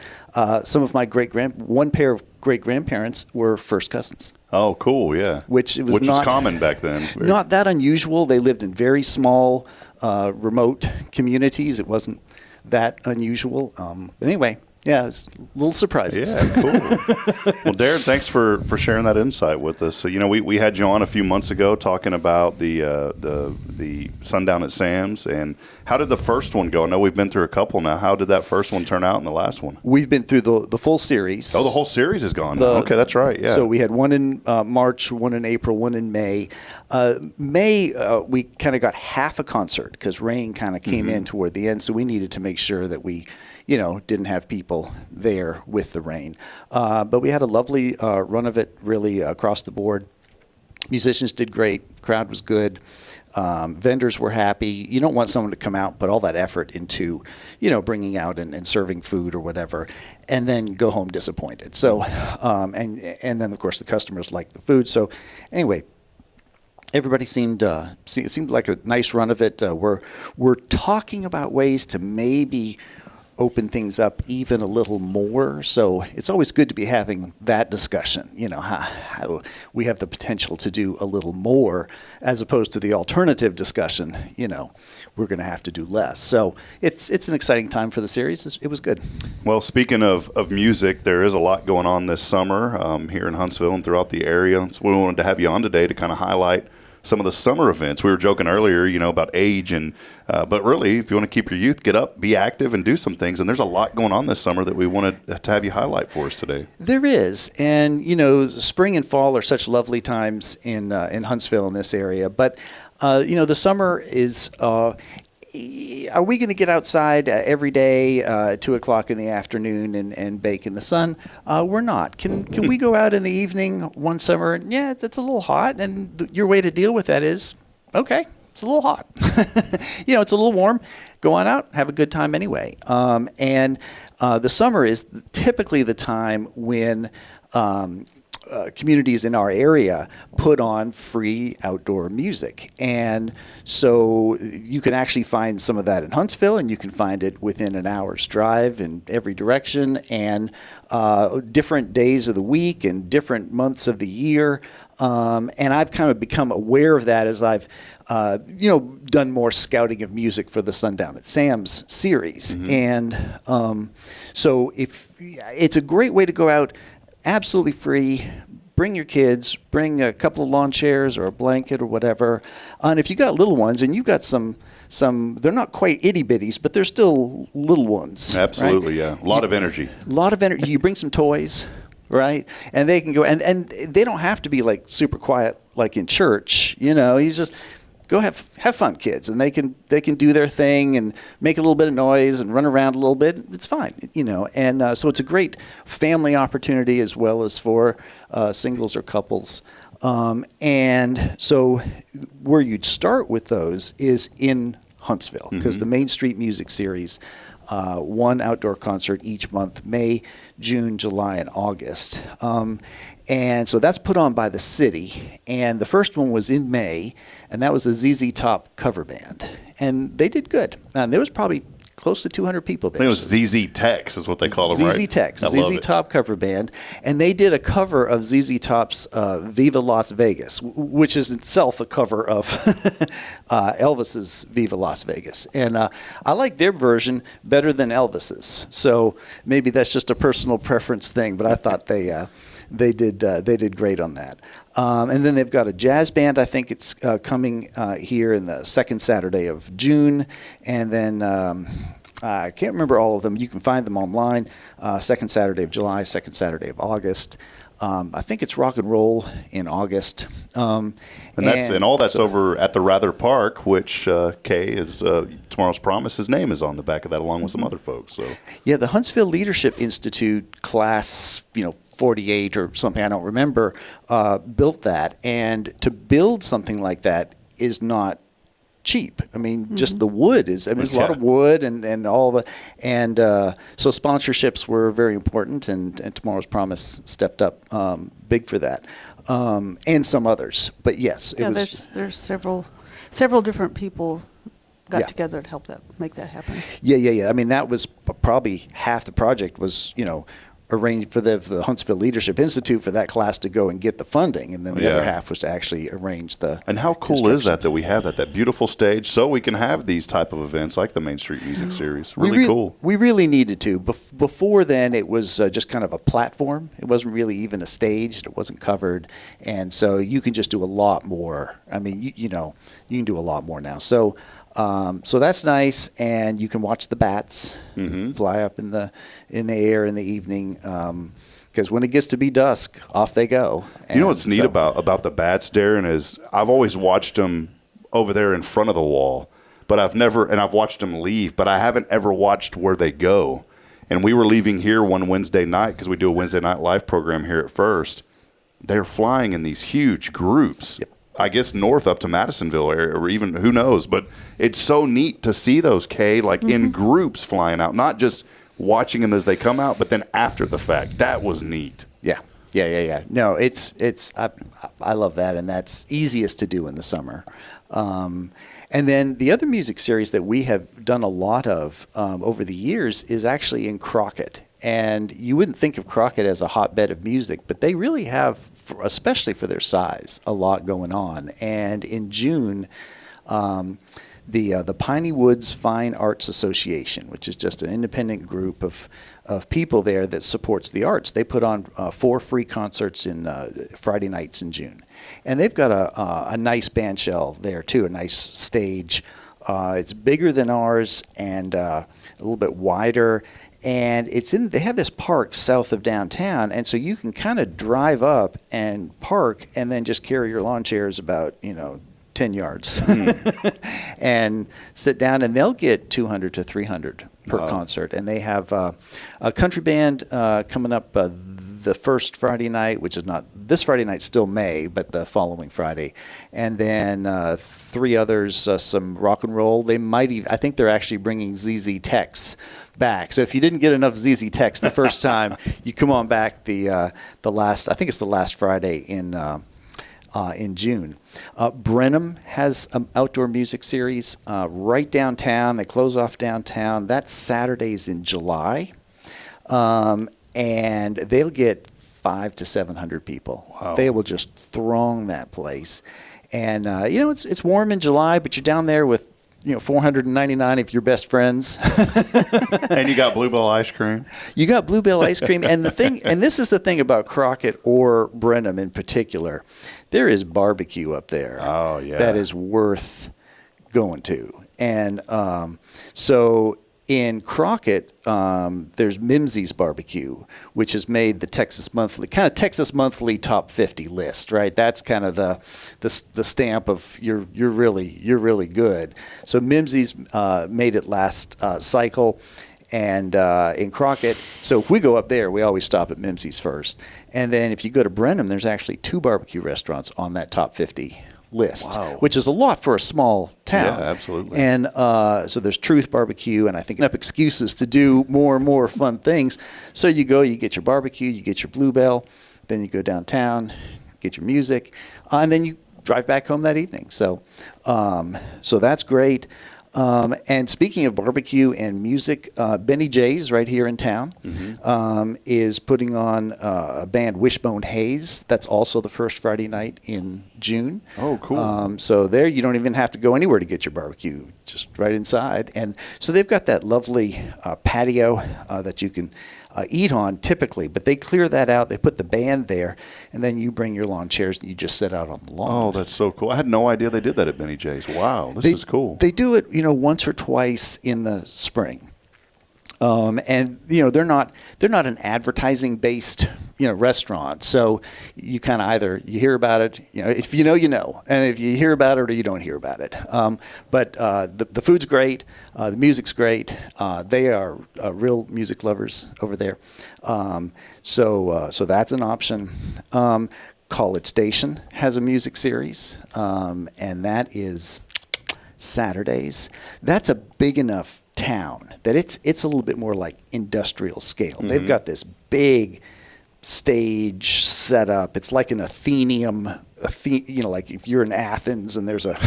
some of my one pair of great grandparents were first cousins. Oh, cool! Yeah, which was common back then. Not that unusual. They lived in very small, remote communities. It wasn't that unusual. But anyway. Yeah, it was a little surprises. Yeah, cool. Well, Darren, thanks for sharing that insight with us. So, we had you on a few months ago talking about the Sundown at Sam's, and how did the first one go? I know we've been through a couple now. How did that first one turn out in the last one? We've been through the full series. Oh, the whole series is gone. Okay, that's right. Yeah. So we had one in March, one in April, one in May. May, we kind of got half a concert because rain kind of came in toward the end, so we needed to make sure that we didn't have people there with the rain. But we had a lovely run of it, really, across the board. Musicians did great. Crowd was good. Vendors were happy. You don't want someone to come out and put all that effort into, bringing out and serving food or whatever, and then go home disappointed. So, and then, of course, the customers liked the food. So, anyway, everybody seemed like a nice run of it. We're talking about ways to maybe open things up even a little more. So it's always good to be having that discussion, how we have the potential to do a little more as opposed to the alternative discussion, we're going to have to do less. So it's an exciting time for the series. It was good. Well, speaking of music, there is a lot going on this summer here in Huntsville and throughout the area. So we wanted to have you on today to kind of highlight some of the summer events. We were joking earlier, about age, and but really, if you want to keep your youth, get up, be active, and do some things. And there's a lot going on this summer that we wanted to have you highlight for us today. There is, and spring and fall are such lovely times in Huntsville in this area. But the summer is. Are we going to get outside every day at 2 o'clock in the afternoon and bake in the sun? We're not. Can we go out in the evening one summer? Yeah, it's a little hot, and your way to deal with that is, okay, it's a little hot. It's a little warm. Go on out, have a good time anyway. And the summer is typically the time when communities in our area put on free outdoor music. And so you can actually find some of that in Huntsville, and you can find it within an hour's drive in every direction, and different days of the week and different months of the year. And I've kind of become aware of that as I've, done more scouting of music for the Sundown at Sam's series. And so it's a great way to go out, absolutely free. Bring your kids, bring a couple of lawn chairs or a blanket or whatever. And if you got little ones, and you got some, they're not quite itty bitties, but they're still little ones. Absolutely, right? Yeah. A lot of energy. A lot of energy. You bring some toys, right? And they can go, and they don't have to be like super quiet like in church. You just go have fun, kids, and they can do their thing and make a little bit of noise and run around a little bit. It's fine, And so it's a great family opportunity as well as for singles or couples. And so where you'd start with those is in Huntsville, because the Main Street Music Series, one outdoor concert each month, May, June, July, and August. And so that's put on by the city. And the first one was in May, and that was a ZZ Top cover band. And they did good. And there was probably close to 200 people there. I think it was ZZ Tex is what they call them, right? ZZ Tex, ZZ Top cover band. And they did a cover of ZZ Top's Viva Las Vegas, which is itself a cover of Elvis's Viva Las Vegas. And I like their version better than Elvis's. So maybe that's just a personal preference thing, but I thought they did great on that. And then they've got a jazz band. I think it's coming here in the second Saturday of June. And then I can't remember all of them. You can find them online. Second Saturday of July, second Saturday of August. I think it's rock and roll in August. And all that's over at the Rather Park, which Kay is Tomorrow's Promise. His name is on the back of that, along with some other folks. So yeah, the Huntsville Leadership Institute class, 48 or something, I don't remember, built that. And to build something like that is not cheap. I mean, just the wood is, there's a lot of wood and all the, and so sponsorships were very important, and Tomorrow's Promise stepped up big for that, and some others. But yes, it was. There's several different people got together to help make that happen. Yeah. I mean, that was probably half the project was, arranged for the Huntsville Leadership Institute for that class to go and get the funding, and then the other half was to actually arrange the. And how cool is that we have that beautiful stage, so we can have these type of events like the Main Street Music Series. Really cool. We really needed to. Before then, it was just kind of a platform. It wasn't really even a stage. It wasn't covered, and so you can just do a lot more. I mean, you can do a lot more now. So that's nice, and you can watch the bats fly up in the air in the evening. Because when it gets to be dusk, off they go. You know what's neat about the bats, Darren, is I've always watched them over there in front of the wall, but I've watched them leave, but I haven't ever watched where they go. And we were leaving here one Wednesday night because we do a Wednesday night live program here at First. They're flying in these huge groups. Yep. I guess north up to Madisonville area, or even who knows, but it's so neat to see those, Kay, in groups flying out, not just watching them as they come out, but then after the fact. That was neat. Yeah. No, I love that, and that's easiest to do in the summer. And then the other music series that we have done a lot of over the years is actually in Crockett. And you wouldn't think of Crockett as a hotbed of music, but they really have, especially for their size, a lot going on. And in June, the Piney Woods Fine Arts Association, which is just an independent group of people there that supports the arts, they put on 4 free concerts in Friday nights in June. And they've got a nice band shell there, too, a nice stage. It's bigger than ours and a little bit wider. And they have this park south of downtown, and so you can kind of drive up and park and then just carry your lawn chairs about, 10 yards and sit down, and they'll get 200 to 300 per concert. And they have a country band coming up the first Friday night, which is not this Friday night, still May, but the following Friday. And then 3 others, some rock and roll. They might even, I think they're actually bringing ZZ Tex back. So if you didn't get enough ZZ Tex the first time, you come on back the last, I think it's the last Friday in June. Brenham has an outdoor music series right downtown. They close off downtown. That's Saturdays in July. And they'll get 500 to 700 people. Wow. They will just throng that place. And, it's warm in July, but you're down there with, 499 of your best friends. And you got Bluebell ice cream. You got Bluebell ice cream. And this is the thing about Crockett or Brenham in particular, there is barbecue up there. Oh, yeah. That is worth going to. And so in Crockett, there's Mimsey's Barbecue, which has made the Texas Monthly top 50 list, right? That's kind of the stamp of you're really good. So Mimsey's made it last cycle, and in Crockett. So if we go up there, we always stop at Mimsey's first. And then if you go to Brenham, there's actually 2 barbecue restaurants on that top 50 list, which is a lot for a small town. Yeah, absolutely. And so there's Truth Barbecue, and I think enough excuses to do more and more fun things. So you go, you get your barbecue, you get your Bluebell, then you go downtown, get your music, and then you drive back home that evening. So that's great. And speaking of barbecue and music, Benny J's right here in town is putting on a band, Wishbone Hayes. That's also the first Friday night in June. Oh, cool. So there you don't even have to go anywhere to get your barbecue, just right inside. And so they've got that lovely patio that you can eat on typically, but they clear that out. They put the band there, and then you bring your lawn chairs and you just sit out on the lawn. Oh, that's so cool. I had no idea they did that at Benny J's. Wow, this is cool. They do it, once or twice in the spring. And they're not an advertising based restaurant. So you kind of either you hear about it, if you know, and if you hear about it or you don't hear about it. But the food's great, the music's great. They are real music lovers over there. So that's an option. College Station has a music series, and that is Saturdays. That's a big enough town that it's a little bit more like industrial scale. Mm-hmm. They've got this big stage set up. It's like an Athenaeum, like if you're in Athens and there's a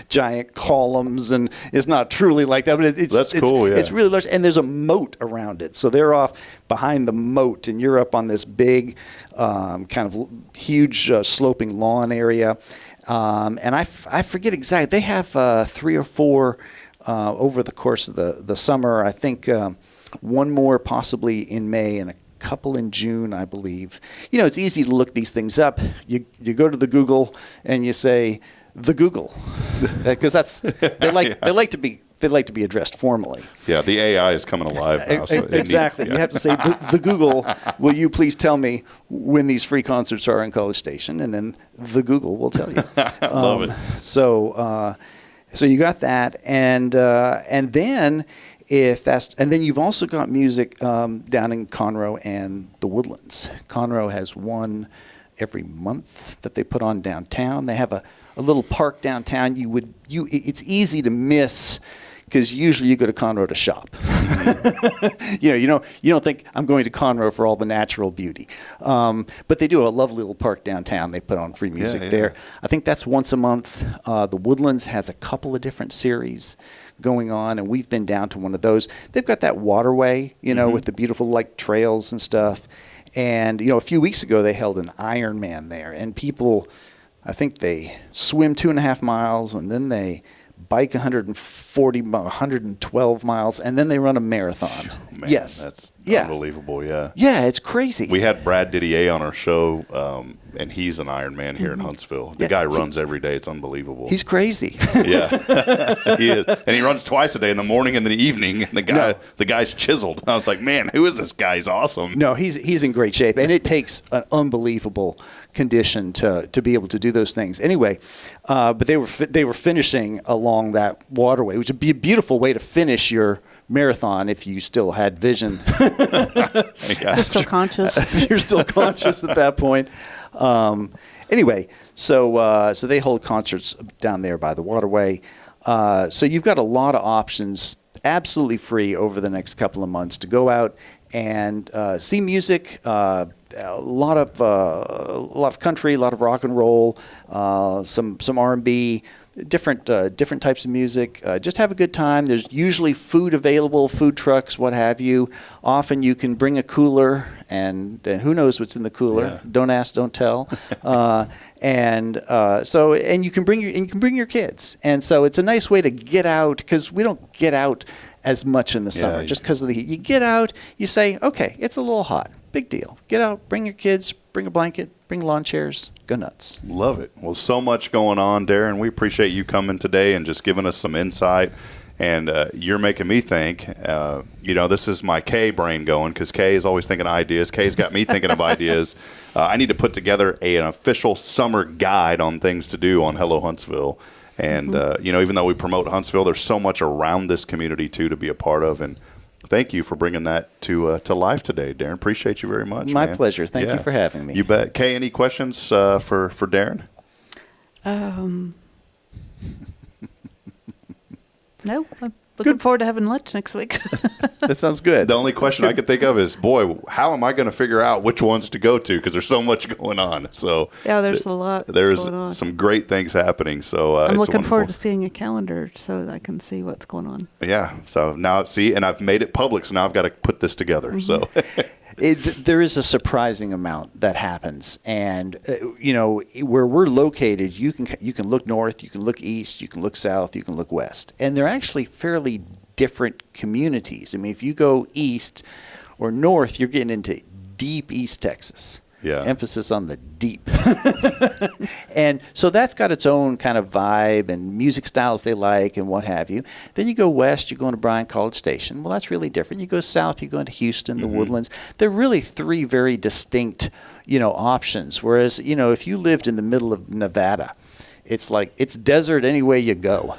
giant columns, and it's not truly like that, but it's cool. Yeah. It's really large, and there's a moat around it. So they're off behind the moat, and you're up on this big, kind of huge sloping lawn area. And I forget exactly. They have 3 or 4 over the course of the summer. I think one more possibly in May and a couple in June, I believe. It's easy to look these things up. You go to the Google and you say the Google, because they like to be addressed formally. Yeah, the AI is coming alive now. So exactly. You have to say the Google. Will you please tell me when these free concerts are in College Station, and then the Google will tell you. I love it. So you got that, and then then you've also got music down in Conroe and the Woodlands. Conroe has one every month that they put on downtown. They have a little park downtown. It's easy to miss, because usually you go to Conroe to shop. You don't think I'm going to Conroe for all the natural beauty. But they do a lovely little park downtown. They put on free music there. I think that's once a month. The Woodlands has a couple of different series going on, and we've been down to one of those. They've got that waterway, with the beautiful trails and stuff. And a few weeks ago they held an Ironman there, and people, I think they swim 2.5 miles, and then they bike 112 miles, and then they run a marathon. Man, yes, that's unbelievable. Yeah, it's crazy. We had Brad Didier on our show, and he's an Ironman here in Huntsville. The guy runs every day. It's unbelievable. He's crazy. Yeah, he is, and he runs twice a day, in the morning and the evening. And the guy's chiseled. I was like, man, who is this guy? He's awesome. No, he's in great shape, and it takes an unbelievable condition to be able to do those things. Anyway, but they were finishing along that waterway, which would be a beautiful way to finish your marathon if you still had vision. You're still conscious. If you're still conscious at that point. Anyway, so they hold concerts down there by the waterway. So you've got a lot of options, absolutely free, over the next couple of months to go out and see music. A lot of country, a lot of rock and roll, some R&B. Different types of music. Just have a good time. There's usually food available, food trucks, what have you. Often you can bring a cooler, and who knows what's in the cooler. Yeah. Don't ask, don't tell. And you can bring your kids. And so it's a nice way to get out, because we don't get out as much in the summer just because of the heat. You get out, you say, okay, it's a little hot. Big deal. Get out, bring your kids, bring a blanket, bring lawn chairs, go nuts. Love it. Well, so much going on, Darren. We appreciate you coming today and just giving us some insight. And you're making me think, this is my Kay brain going, because Kay is always thinking of ideas. Kay's got me thinking of ideas. I need to put together an official summer guide on things to do on Hello Huntsville. And, even though we promote Huntsville, there's so much around this community, too, to be a part of. And thank you for bringing that to life today, Darren. Appreciate you very much. My pleasure. Thank you for having me. You bet. Kay, any questions for Darren? No. I'm looking forward to having lunch next week. That sounds good. The only question I could think of is, boy, how am I going to figure out which ones to go to? Because there's so much going on. So yeah, there's a lot going on. Some great things happening. So I'm looking forward to seeing a calendar so that I can see what's going on. Yeah. So now, and I've made it public, so now I've got to put this together. Mm-hmm. So there is a surprising amount that happens, and where we're located, you can look north, you can look east, you can look south, you can look west, and they're actually fairly different communities. I mean, if you go east or north, you're getting into deep East Texas. Yeah. Emphasis on the deep. And so that's got its own kind of vibe and music styles they like and what have you. Then you go west, you go into Bryan College Station. Well, that's really different. You go south, you go into Houston, the Woodlands. They're really three very distinct, options. Whereas, if you lived in the middle of Nevada, it's like it's desert any way you go.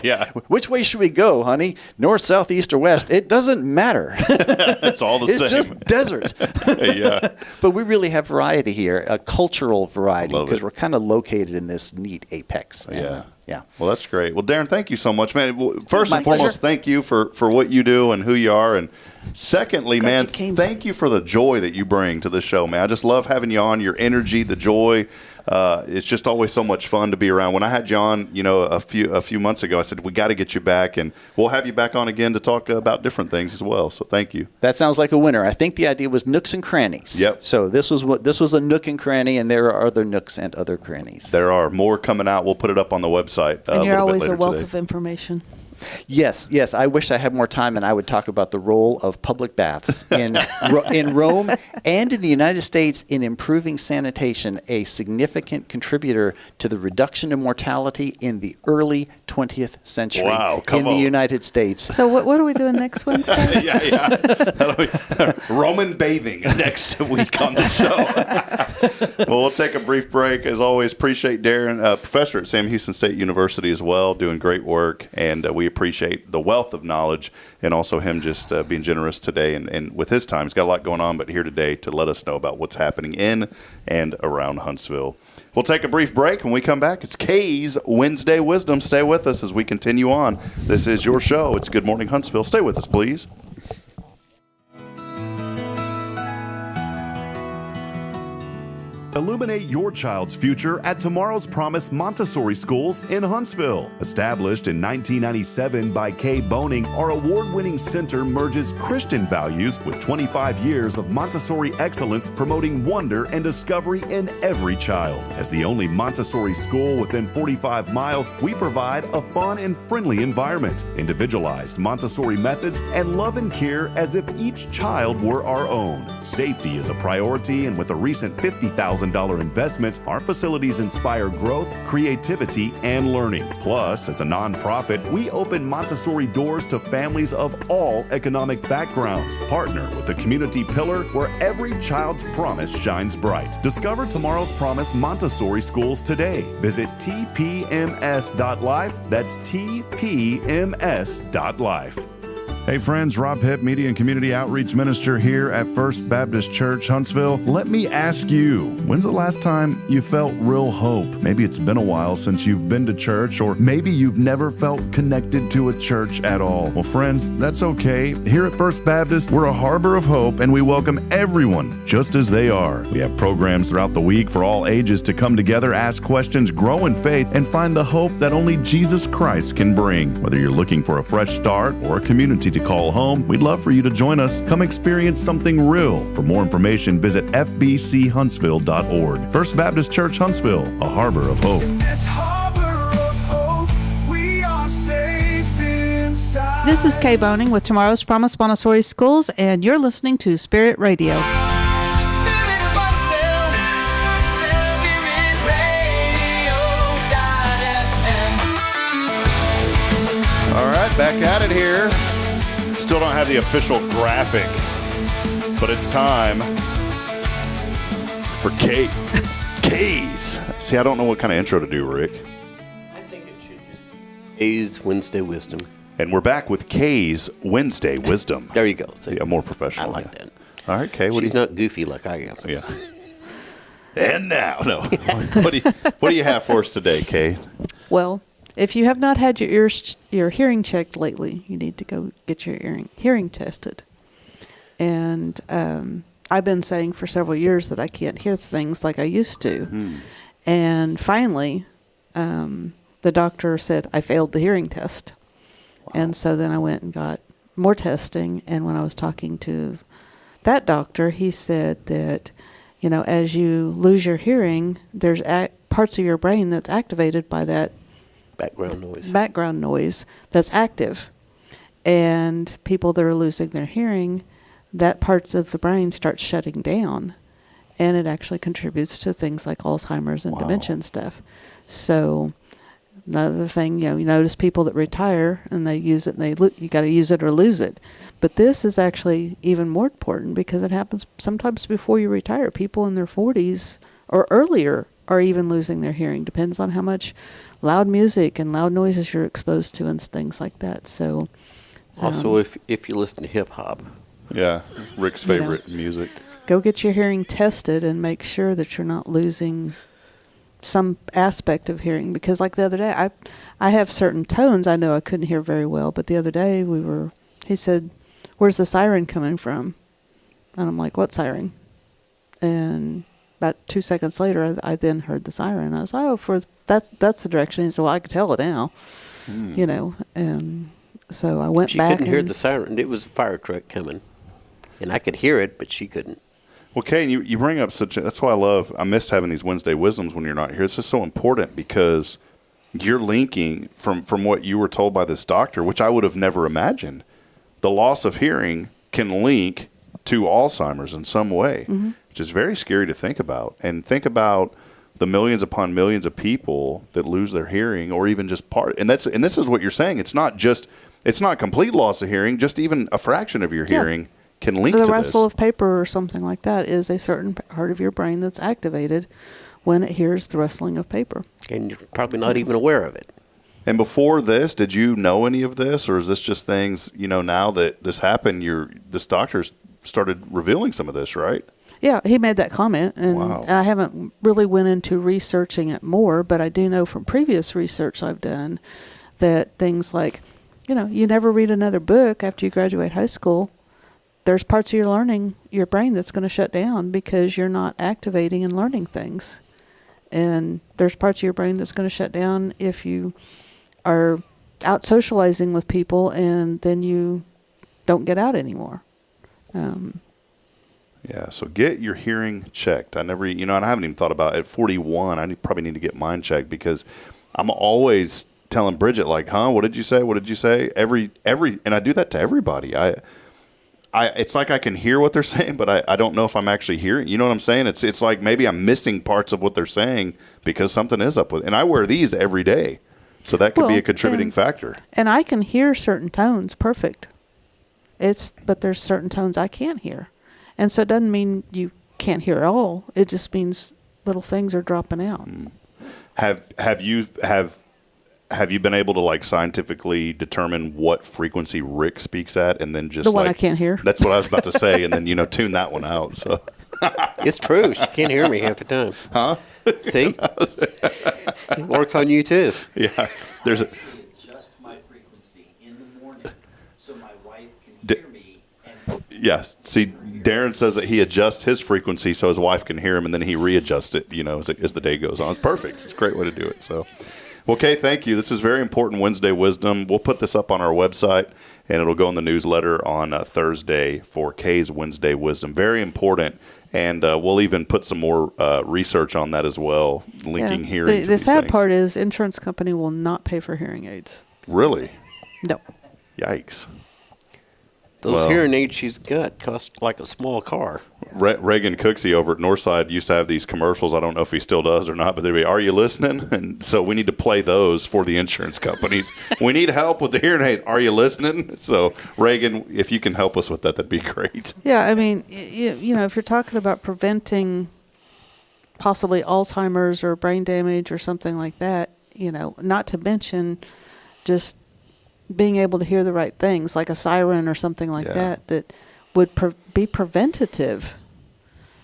Yeah. Which way should we go, honey? North, south, east, or west? It doesn't matter. It's all the same. It's just desert. Yeah. But we really have variety here, a cultural variety, Love because it. we're kind of located in this neat apex. And, Yeah. Yeah. Well, that's great. Well, Darren, thank you so much, man. Well, first My and foremost, pleasure. thank you for what you do and who you are. And secondly, Glad man, you came. thank you for the joy that you bring to the show, man. I just love having you on, your energy, the joy. It's just always so much fun to be around. When I had you on, a few months ago, I said, we got to get you back, and we'll have you back on again to talk about different things as well. So thank you. That sounds like a winner. I think the idea was nooks and crannies. Yep. So this was a nook and cranny, and there are other nooks and other crannies. There are more coming out. We'll put it up on the website. And you're little bit always a later wealth today. of information. Yes. I wish I had more time, and I would talk about the role of public baths in Rome and in the United States in improving sanitation, a significant contributor to the reduction in mortality in the early 20th century Wow, come in on. the United States. So what are we doing next Wednesday? Yeah. Roman bathing next week on the show. Well, we'll take a brief break. As always, appreciate Darren, professor at Sam Houston State University as well, doing great work, and we appreciate the wealth of knowledge and also him just being generous today and with his time. He's got a lot going on, but here today to let us know about what's happening in and around Huntsville. We'll take a brief break. When we come back, it's Kay's Wednesday Wisdom. Stay with us as we continue on. This is your show. It's Good Morning Huntsville. Stay with us, please. Illuminate your child's future at Tomorrow's Promise Montessori Schools in Huntsville. Established in 1997 by Kay Boning, our award-winning center merges Christian values with 25 years of Montessori excellence, promoting wonder and discovery in every child. As the only Montessori school within 45 miles, we provide a fun and friendly environment, individualized Montessori methods, and love and care as if each child were our own. Safety is a priority, and with a recent $50,000 investment, our facilities inspire growth, creativity, and learning. Plus, as a nonprofit, we open Montessori doors to families of all economic backgrounds. Partner with the community pillar where every child's promise shines bright. Discover Tomorrow's Promise Montessori Schools today. Visit tpms.life. That's tpms.life. Hey friends, Rob Hipp, Media and Community Outreach Minister here at First Baptist Church, Huntsville. Let me ask you, when's the last time you felt real hope? Maybe it's been a while since you've been to church, or maybe you've never felt connected to a church at all. Well, friends, that's okay. Here at First Baptist, we're a harbor of hope, and we welcome everyone just as they are. We have programs throughout the week for all ages to come together, ask questions, grow in faith, and find the hope that only Jesus Christ can bring. Whether you're looking for a fresh start or a community to call home, we'd love for you to join us. Come experience something real. For more information, visit fbchuntsville.org. First Baptist Church, Huntsville, a harbor of hope. This is Kay Boning with Tomorrow's Promise Montessori Schools, and you're listening to Spirit Radio. All right, back at it here. Still don't have the official graphic, but it's time for Kay's. See, I don't know what kind of intro to do, Rick. I think it should just be Kay's Wednesday Wisdom. And we're back with Kay's Wednesday Wisdom. There you go. So yeah, more professional. I like that. All right, Kay. She's not goofy like I am. Yeah. And now, no. What do you have for us today, Kay? Well, if you have not had your hearing checked lately, you need to go get your hearing tested. And I've been saying for several years that I can't hear things like I used to. And finally, the doctor said I failed the hearing test. Wow. And so then I went and got more testing. And when I was talking to that doctor, he said that, as you lose your hearing, there's parts of your brain that's activated by that background noise that's active. And people that are losing their hearing, that parts of the brain start shutting down. and it actually contributes to things like Alzheimer's and dementia and stuff. So another thing, you notice people that retire and they use it, and you got to use it or lose it. But this is actually even more important because it happens sometimes before you retire. People in their 40s or earlier are even losing their hearing. Depends on how much loud music and loud noises you're exposed to and things like that. So also, if you listen to hip hop. Yeah, Rick's favorite music. Go get your hearing tested and make sure that you're not losing some aspect of hearing. Because like the other day, I have certain tones I know I couldn't hear very well, but the other day he said, "Where's the siren coming from?" And I'm like, "What siren?" And about 2 seconds later, I then heard the siren. I was like, "Oh, that's the direction." He said, "Well, I can tell it now." And so I went back. She couldn't hear the siren. It was a fire truck coming. And I could hear it, but she couldn't. Well, Kay, you bring up that's why I missed having these Wednesday Wisdoms when you're not here. It's just so important because you're linking from what you were told by this doctor, which I would have never imagined. The loss of hearing can link to Alzheimer's in some way, which is very scary to think about. And think about the millions upon millions of people that lose their hearing or even just part. And this is what you're saying. It's not complete loss of hearing, just even a fraction of your hearing can link to this. The rustle of paper or something like that is a certain part of your brain that's activated when it hears the rustling of paper. And you're probably not even aware of it. And before this, did you know any of this, or is this just things, now that this happened, this doctor started revealing some of this, right? Yeah, he made that comment, and Wow. I haven't really went into researching it more, but I do know from previous research I've done that things like, you never read another book after you graduate high school. There's parts of your brain that's going to shut down because you're not activating and learning things. And there's parts of your brain that's going to shut down if you are out socializing with people and then you don't get out anymore. Yeah, so get your hearing checked. I haven't even thought about it. At 41, I probably need to get mine checked because I'm always telling Bridget, like, what did you say? What did you say? And I do that to everybody. It's like I can hear what they're saying, but I don't know if I'm actually hearing. You know what I'm saying? It's like maybe I'm missing parts of what they're saying because something is up with. And I wear these every day, so that could be a contributing factor. And I can hear certain tones perfect. But there's certain tones I can't hear, and so it doesn't mean you can't hear at all. It just means little things are dropping out. Have you been able to like scientifically determine what frequency Rick speaks at, and then just the one I can't hear? That's what I was about to say, and then tune that one out. So it's true. She can't hear me half the time. Huh? See, it works on you too. Yeah, there's a. Adjust my frequency in the morning so my wife can hear me. Yes. See, Darren says that he adjusts his frequency so his wife can hear him, and then he readjusts it. As the day goes on. It's perfect. It's a great way to do it. So. Well, Kay, thank you. This is very important Wednesday Wisdom. We'll put this up on our website, and it'll go in the newsletter on Thursday for Kay's Wednesday Wisdom. Very important, and we'll even put some more research on that as well, linking hearing to the sad things. part is insurance company will not pay for hearing aids. Really? No. Yikes. Those hearing aids she's got cost like a small car. Reagan Cooksey over at Northside used to have these commercials. I don't know if he still does or not, but they'd be, "Are you listening?" And so we need to play those for the insurance companies. We need help with the hearing aid. Are you listening? So Reagan, if you can help us with that, that'd be great. Yeah, I mean, if you're talking about preventing possibly Alzheimer's or brain damage or something like that, not to mention just being able to hear the right things, like a siren or something like that would be preventative.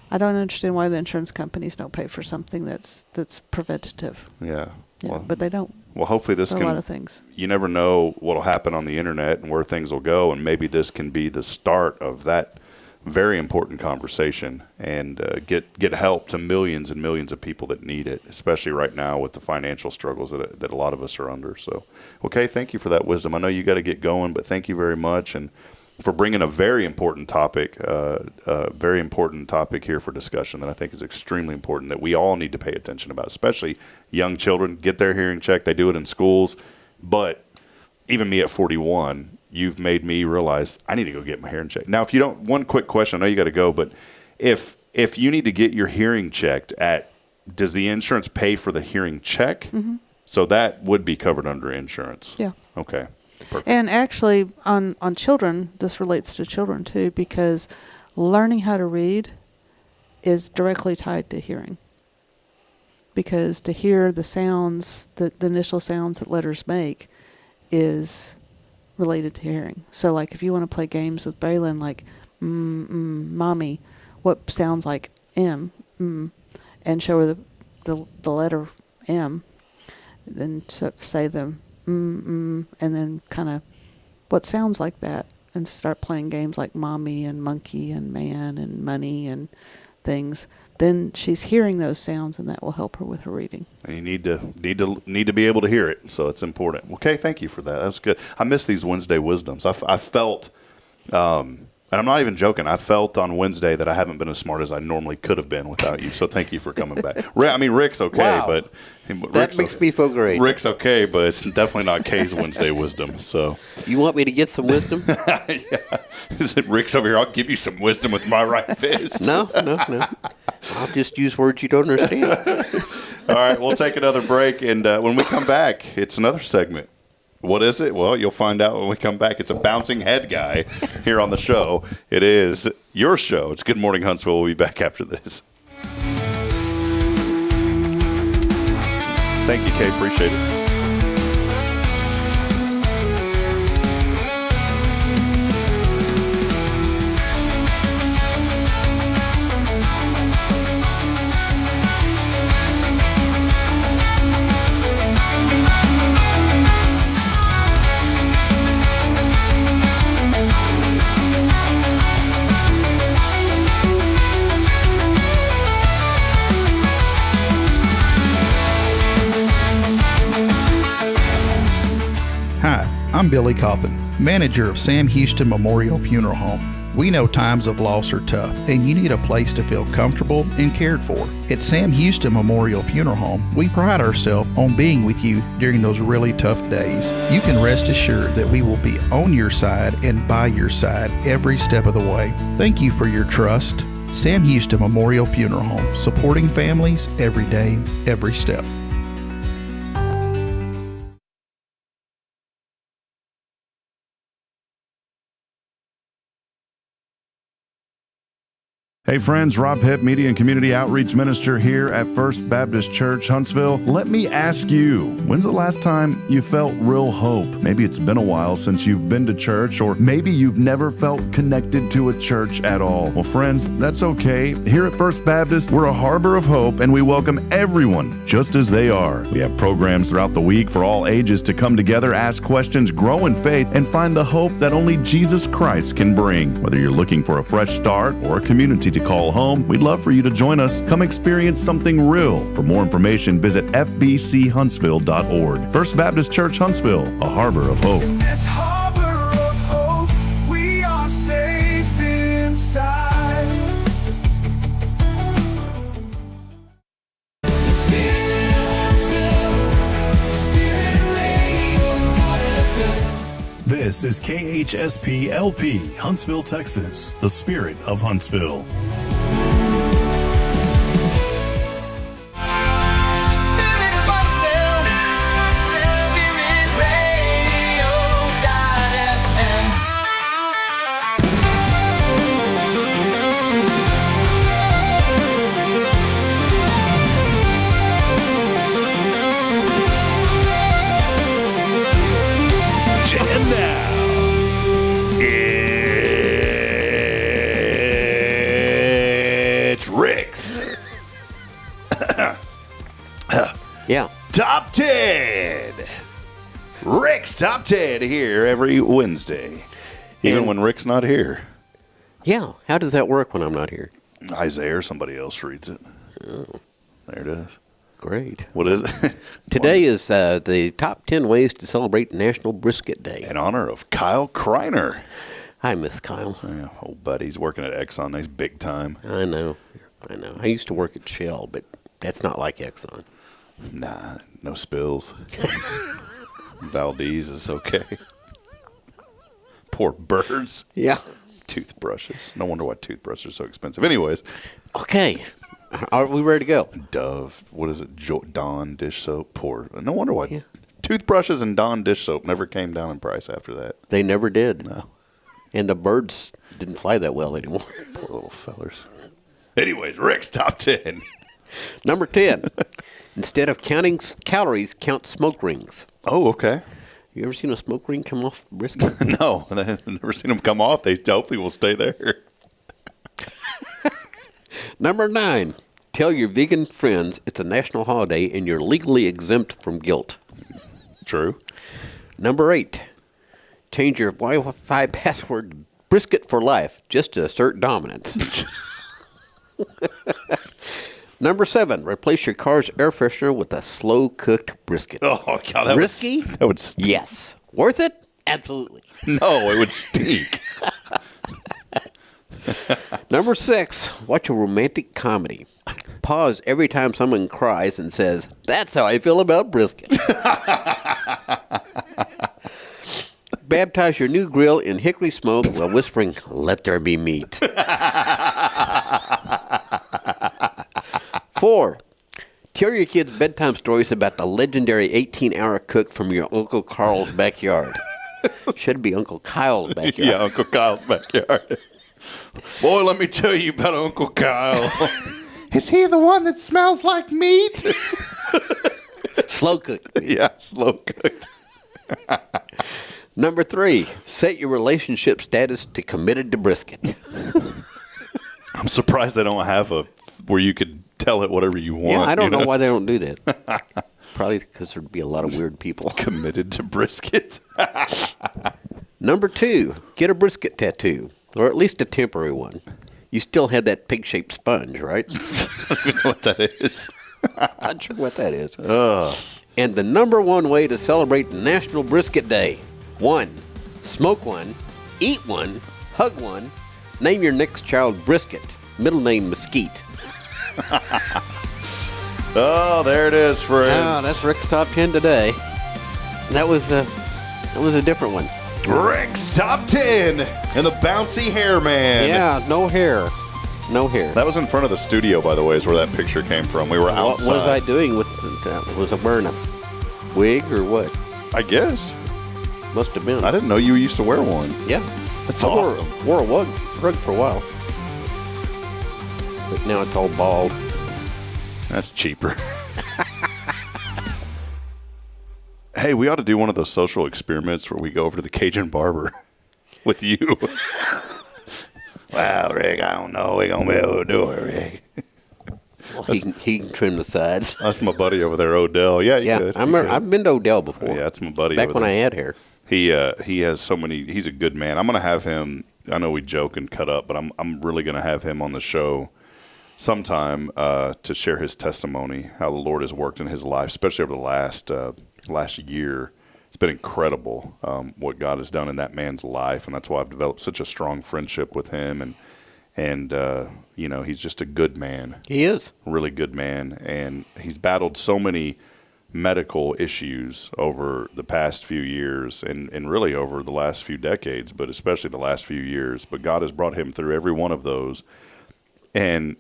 I don't understand why the insurance companies don't pay for something that's preventative. Yeah. But they don't. Well, hopefully this for can. A lot of things. You never know what will happen on the internet and where things will go, and maybe this can be the start of that very important conversation and get help to millions and millions of people that need it, especially right now with the financial struggles that a lot of us are under. So, okay, thank you for that wisdom. I know you got to get going, but thank you very much and for bringing a very important topic here for discussion that I think is extremely important that we all need to pay attention about, especially young children. Get their hearing checked. They do it in schools, but even me at 41, you've made me realize I need to go get my hearing checked. Now, if you don't, one quick question, I know you got to go, but if if you need to get your hearing checked does the insurance pay for the hearing check? Mm-hmm. So that would be covered under insurance. Yeah. Okay. Perfect. And actually, on children, this relates to children too, because learning how to read is directly tied to hearing. Because to hear the sounds, the initial sounds that letters make, is related to hearing. So, like, if you want to play games with Braylon, like, mommy, what sounds like M, and show her the letter M, then say the and then kind of what sounds like that, and start playing games like mommy and monkey and man and money and things. Then she's hearing those sounds, and that will help her with her reading. And you need to be able to hear it, so it's important. Okay, thank you for that. That's good. I miss these Wednesday wisdoms. I felt, and I'm not even joking, I felt on Wednesday that I haven't been as smart as I normally could have been without you. So thank you for coming back. Rick's okay, Wow. but That makes me feel great. Rick's okay, but it's definitely not Kay's Wednesday wisdom. So you want me to get some wisdom? Yeah. Is it Rick's over here? I'll give you some wisdom with my right fist. No. I'll just use words you don't understand. All right, we'll take another break, and when we come back, it's another segment. What is it? Well, you'll find out when we come back. It's a bouncing head guy here on the show. It is your show. It's Good Morning Huntsville. We'll be back after this. Thank you, Kay. Appreciate it. I'm Billy Cawthon, manager of Sam Houston Memorial Funeral Home. We know times of loss are tough, and you need a place to feel comfortable and cared for. At Sam Houston Memorial Funeral Home, we pride ourselves on being with you during those really tough days. You can rest assured that we will be on your side and by your side every step of the way. Thank you for your trust. Sam Houston Memorial Funeral Home, supporting families every day, every step. Hey friends, Rob Hipp, Media and Community Outreach Minister here at First Baptist Church, Huntsville. Let me ask you, when's the last time you felt real hope? Maybe it's been a while since you've been to church, or maybe you've never felt connected to a church at all. Well, friends, that's okay. Here at First Baptist, we're a harbor of hope, and we welcome everyone just as they are. We have programs throughout the week for all ages to come together, ask questions, grow in faith, and find the hope that only Jesus Christ can bring. Whether you're looking for a fresh start or a community to call home, we'd love for you to join us. Come experience something real. For more information, visit fbchuntsville.org. First Baptist Church Huntsville, a harbor of hope. In this harbor of hope, we are safe inside. This is KHSP LP, Huntsville, Texas, the spirit of Huntsville. And now, it's Rick's Yeah. Top 10. Rick's Top 10 here every Wednesday, even And- when Rick's not here. Yeah. How does that work when I'm not here? Isaiah or somebody else reads it. Oh, There it is. great. What is it? Today is the top 10 ways to celebrate National Brisket Day. In honor of Kyle Kreiner. Hi, Miss Kyle. Yeah, old buddy. He's working at Exxon. He's big time. I know. I used to work at Shell, but that's not like Exxon. Nah, no spills. Valdez is okay. Poor birds. Yeah. Toothbrushes. No wonder why toothbrushes are so expensive. Anyways. Okay. Are we ready to go? Dove. What is it? Dawn dish soap. Poor. No wonder why toothbrushes and Dawn dish soap never came down in price after that. They never did. No. And the birds didn't fly that well anymore. Poor little fellers. Anyways, Rick's top 10. Number 10. Instead of counting calories, count smoke rings. Oh, okay. You ever seen a smoke ring come off brisket? No, I've never seen them come off. They hopefully will stay there. Number 9. Tell your vegan friends it's a national holiday and you're legally exempt from guilt. True. Number 8. Change your Wi-Fi password to brisket for life just to assert dominance. Number 7. Replace your car's air freshener with a slow-cooked brisket. Oh, God. That Risky? That would stink. Yes. Worth it? Absolutely. No, it would stink. Number 6. Watch a romantic comedy. Pause every time someone cries and says, "That's how I feel about brisket." Baptize your new grill in hickory smoke while whispering, "Let there be meat." 4. Tell your kids bedtime stories about the legendary 18-hour cook from your Uncle Carl's backyard. Should be Uncle Kyle's backyard. Yeah, Uncle Kyle's backyard. Boy, let me tell you about Uncle Kyle. Is he the one that smells like meat? Slow cooked. Yeah, slow cooked. Number 3. Set your relationship status to committed to brisket. I'm surprised they don't have a where you could tell it whatever you want. Yeah, I don't know why they don't do that. Probably because there'd be a lot of weird people. Committed to brisket. Number 2. Get a brisket tattoo, or at least a temporary one. You still have that pig-shaped sponge, right? I don't know what that is. Not sure what that is. And the number 1 way to celebrate National Brisket Day. 1. Smoke one. Eat one. Hug one. Name your next child Brisket. Middle name Mesquite. Oh, there it is, friends. Oh, that's Rick's Top 10 today. That was a different one. Rick's Top 10 and the bouncy hair man. Yeah, no hair. No hair. That was in front of the studio, by the way, is where that picture came from. We were outside. What was I doing with that? Was I wearing a wig or what? I guess. Must have been. I didn't know you used to wear one. Yeah. That's I awesome. Wore a rug for a while. But now it's all bald. That's cheaper. Hey, we ought to do one of those social experiments where we go over to the Cajun barber with you. Well, Rick, I don't know. We're going to be able to do it, Rick. Well, he can trim the sides. That's my buddy over there, Odell. Yeah, you could. I've been to Odell before. Yeah, that's my buddy. Back when I had hair. He has so many. He's a good man. I'm going to have him. I know we joke and cut up, but I'm really going to have him on the show sometime to share his testimony, how the Lord has worked in his life, especially over the last year. It's been incredible what God has done in that man's life, and that's why I've developed such a strong friendship with him. And you know, he's just a good man. He is. Really good man, and he's battled so many medical issues over the past few years and really over the last few decades, but especially the last few years. But God has brought him through every one of those. And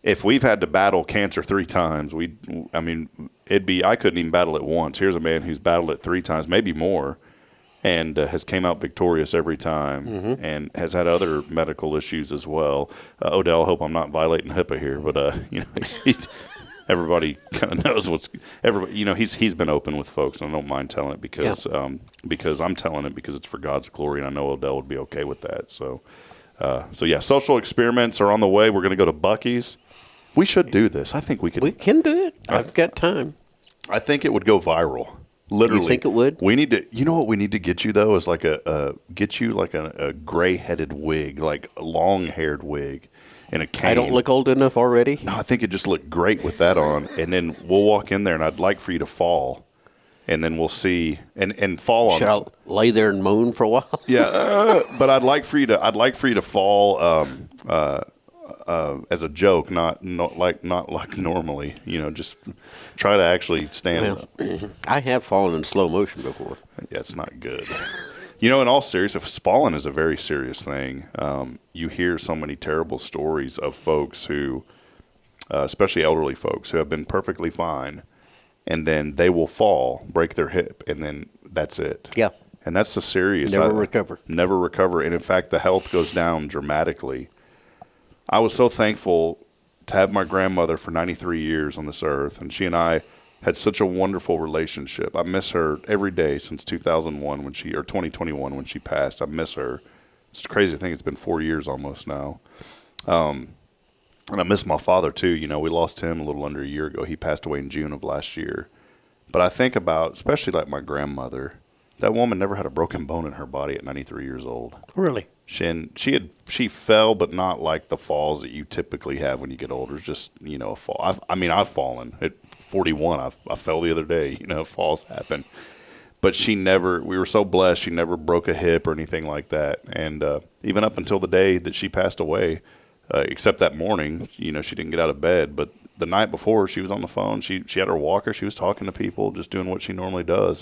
if we've had to battle cancer 3 times, I couldn't even battle it once. Here's a man who's battled it 3 times, maybe more, and has came out victorious every time, and has had other medical issues as well. Odell, I hope I'm not violating HIPAA here, but you know, everybody kind of knows everybody. You know, he's been open with folks, and I don't mind telling it because I'm telling it because it's for God's glory, and I know Odell would be okay with that. So yeah, social experiments are on the way. We're going to go to Buc-ee's. We should do this. I think we could. We can do it. I've got time. I think it would go viral. Literally. You think it would? We need to. You know what we need to get you though is like a gray-headed wig, like a long-haired wig, and a cane. I don't look old enough already. No, I think it just looked great with that on, and then we'll walk in there, and I'd like for you to fall, and then we'll see and fall on. Should I lay there and moan for a while? Yeah, but I'd like for you to fall. As a joke, not like normally, you know, just try to actually stand up. I have fallen in slow motion before. Yeah, it's not good. You know, in all seriousness, spalling is a very serious thing. You hear so many terrible stories of folks who, especially elderly folks, who have been perfectly fine, and then they will fall, break their hip, and then that's it. Yeah. And that's the serious. Never recover. Never recover. And in fact, the health goes down dramatically. I was so thankful to have my grandmother for 93 years on this earth, and she and I had such a wonderful relationship. I miss her every day since 2001 or 2021 when she passed. I miss her. It's crazy to think it's been 4 years almost now. And I miss my father too. You know, we lost him a little under a year ago. He passed away in June of last year. But I think about, especially like my grandmother, that woman never had a broken bone in her body at 93 years old. Really? She fell, but not like the falls that you typically have when you get older. It's just, you know, a fall. I've fallen at 41. I fell the other day. You know, falls happen. But we were so blessed, she never broke a hip or anything like that. And even up until the day that she passed away, except that morning, you know, she didn't get out of bed. But the night before, she was on the phone. She had her walker. She was talking to people, just doing what she normally does.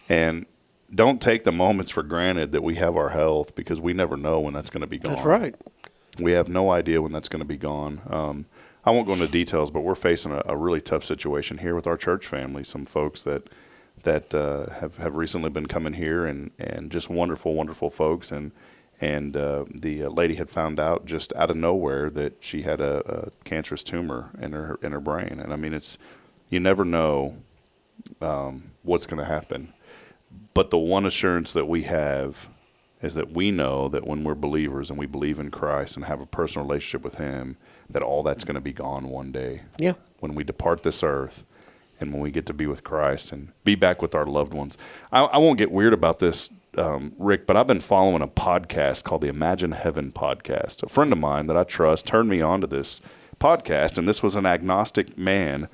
And don't take the moments for granted that we have our health, because we never know when that's going to be gone. That's right. We have no idea when that's going to be gone. I won't go into details, but we're facing a really tough situation here with our church family. Some folks that have recently been coming here and just wonderful, wonderful folks. And the lady had found out just out of nowhere that she had a cancerous tumor in her brain. And I mean, you never know what's going to happen. But the one assurance that we have is that we know that when we're believers and we believe in Christ and have a personal relationship with Him, that all that's going to be gone one day. Yeah. When we depart this earth and when we get to be with Christ and be back with our loved ones. I won't get weird about this, Rick, but I've been following a podcast called the Imagine Heaven podcast. A friend of mine that I trust turned me on to this podcast, and this was an agnostic man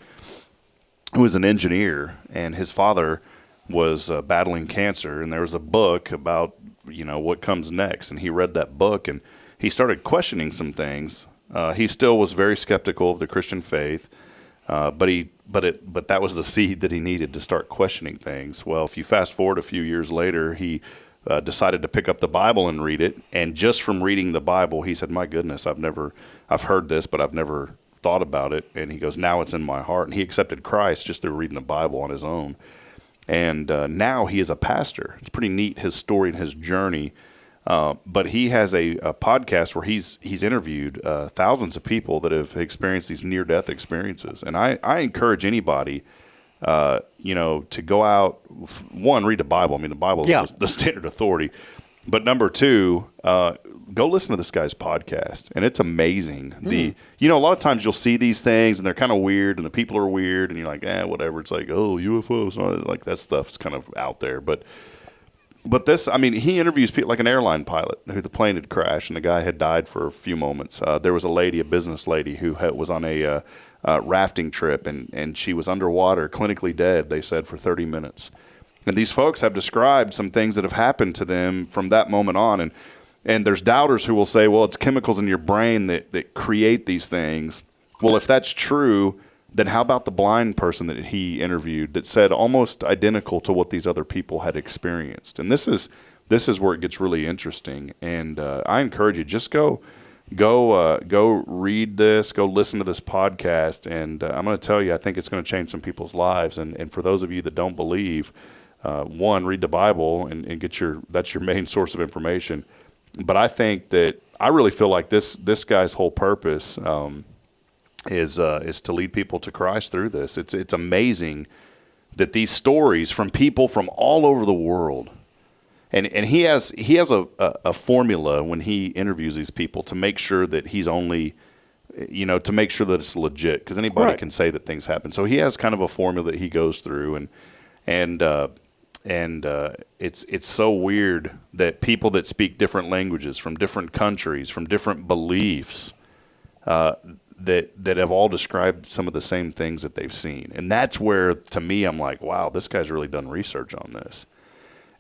who was an engineer, and his father was battling cancer, and there was a book about, you know, what comes next, and he read that book, and he started questioning some things. He still was very skeptical of the Christian faith, but that was the seed that he needed to start questioning things. Well, if you fast forward a few years later, he decided to pick up the Bible and read it, and just from reading the Bible, he said, "My goodness, I've heard this, but I've never thought about it." And he goes, "Now it's in my heart." And he accepted Christ just through reading the Bible on his own. And now he is a pastor. It's pretty neat, his story and his journey. But he has a podcast where he's interviewed thousands of people that have experienced these near-death experiences. And I encourage anybody, to go out, one, read the Bible. I mean, the Bible is the standard authority. But number two, go listen to this guy's podcast, and it's amazing. A lot of times you'll see these things, and they're kind of weird, and the people are weird, and you're like, whatever. It's like, oh, UFOs, like that stuff's kind of out there. But this, I mean, he interviews people like an airline pilot who the plane had crashed, and the guy had died for a few moments. There was a business lady, who was on a rafting trip, and she was underwater, clinically dead, they said, for 30 minutes. And these folks have described some things that have happened to them from that moment on. And there's doubters who will say, well, it's chemicals in your brain that create these things. Well, if that's true, then how about the blind person that he interviewed that said almost identical to what these other people had experienced? And this is where it gets really interesting. And I encourage you, just go read this, go listen to this podcast. And I'm going to tell you, I think it's going to change some people's lives. And for those of you that don't believe, one, read the Bible and that's your main source of information. But I really feel like this guy's whole purpose is to lead people to Christ through this. It's amazing that these stories from people from all over the world, and he has a formula when he interviews these people to make sure that he's only, to make sure that it's legit, because anybody can say that things happen. So he has kind of a formula that he goes through, and it's so weird that people that speak different languages from different countries, from different beliefs, that have all described some of the same things that they've seen. And that's where, to me, I'm like, wow, this guy's really done research on this.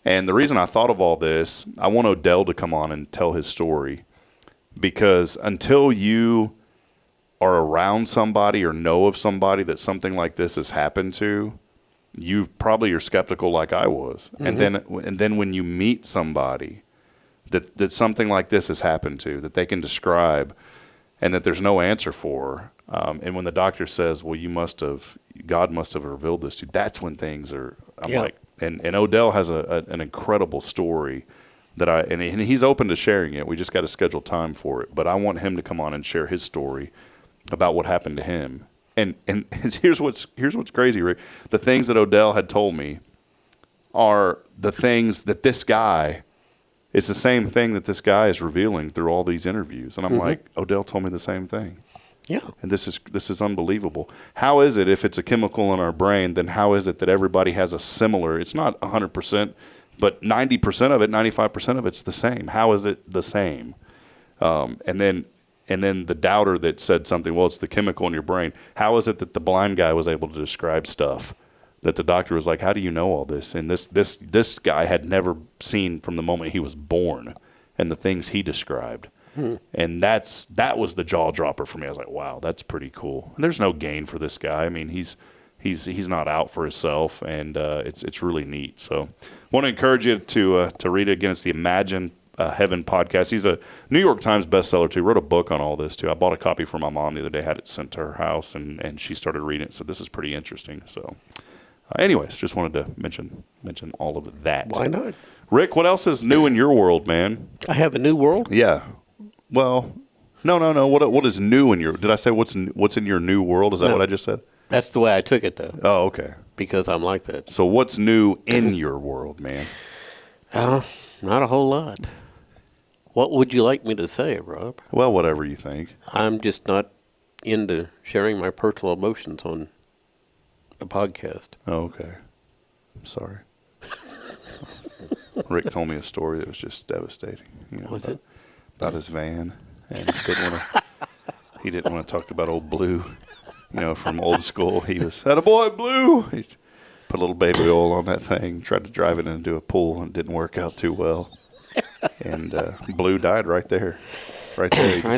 And the reason I thought of all this, I want Odell to come on and tell his story, because until you are around somebody or know of somebody that something like this has happened to, you probably are skeptical like I was. And then when you meet somebody that something like this has happened to, that they can describe and that there's no answer for, and when the doctor says, well, God must have revealed this to you, that's when things are, like, and Odell has an incredible story and he's open to sharing it. We just got to schedule time for it. But I want him to come on and share his story about what happened to him. And here's what's crazy, Rick. The things that Odell had told me are the things that this guy, it's the same thing that this guy is revealing through all these interviews. And I'm like, Odell told me the same thing. Yeah. And this is unbelievable. How is it, if it's a chemical in our brain, then how is it that everybody has a similar, it's not 100%, but 90% of it, 95% of it's the same. How is it the same? And then the doubter that said something, well, it's the chemical in your brain. How is it that the blind guy was able to describe stuff that the doctor was like, how do you know all this? And this guy had never seen from the moment he was born, and the things he described. And that was the jaw dropper for me. I was like, wow, that's pretty cool. And there's no gain for this guy. I mean, he's not out for himself, and it's really neat. So I want to encourage you to read it again. It's the Imagine Heaven podcast. He's a New York Times bestseller too. Wrote a book on all this too. I bought a copy for my mom the other day, had it sent to her house, and she started reading it. So this is pretty interesting. So anyways, just wanted to mention all of that. Why not? Rick, what else is new in your world, man? I have a new world? Yeah. Well, no. What is new in your? Did I say what's in your new world? Is that what I just said? That's the way I took it, though. Oh, okay. Because I'm like that. So what's new in your world, man? Not a whole lot. What would you like me to say, Rob? Well, whatever you think. I'm just not into sharing my personal emotions on a podcast. Oh, okay. I'm sorry. Rick told me a story that was just devastating. Was it? About his van, and he didn't want to talk about old Blue. From old school, he was, "Attaboy, Blue." He put a little baby oil on that thing, tried to drive it into a pool, and it didn't work out too well. And Blue died right there. Right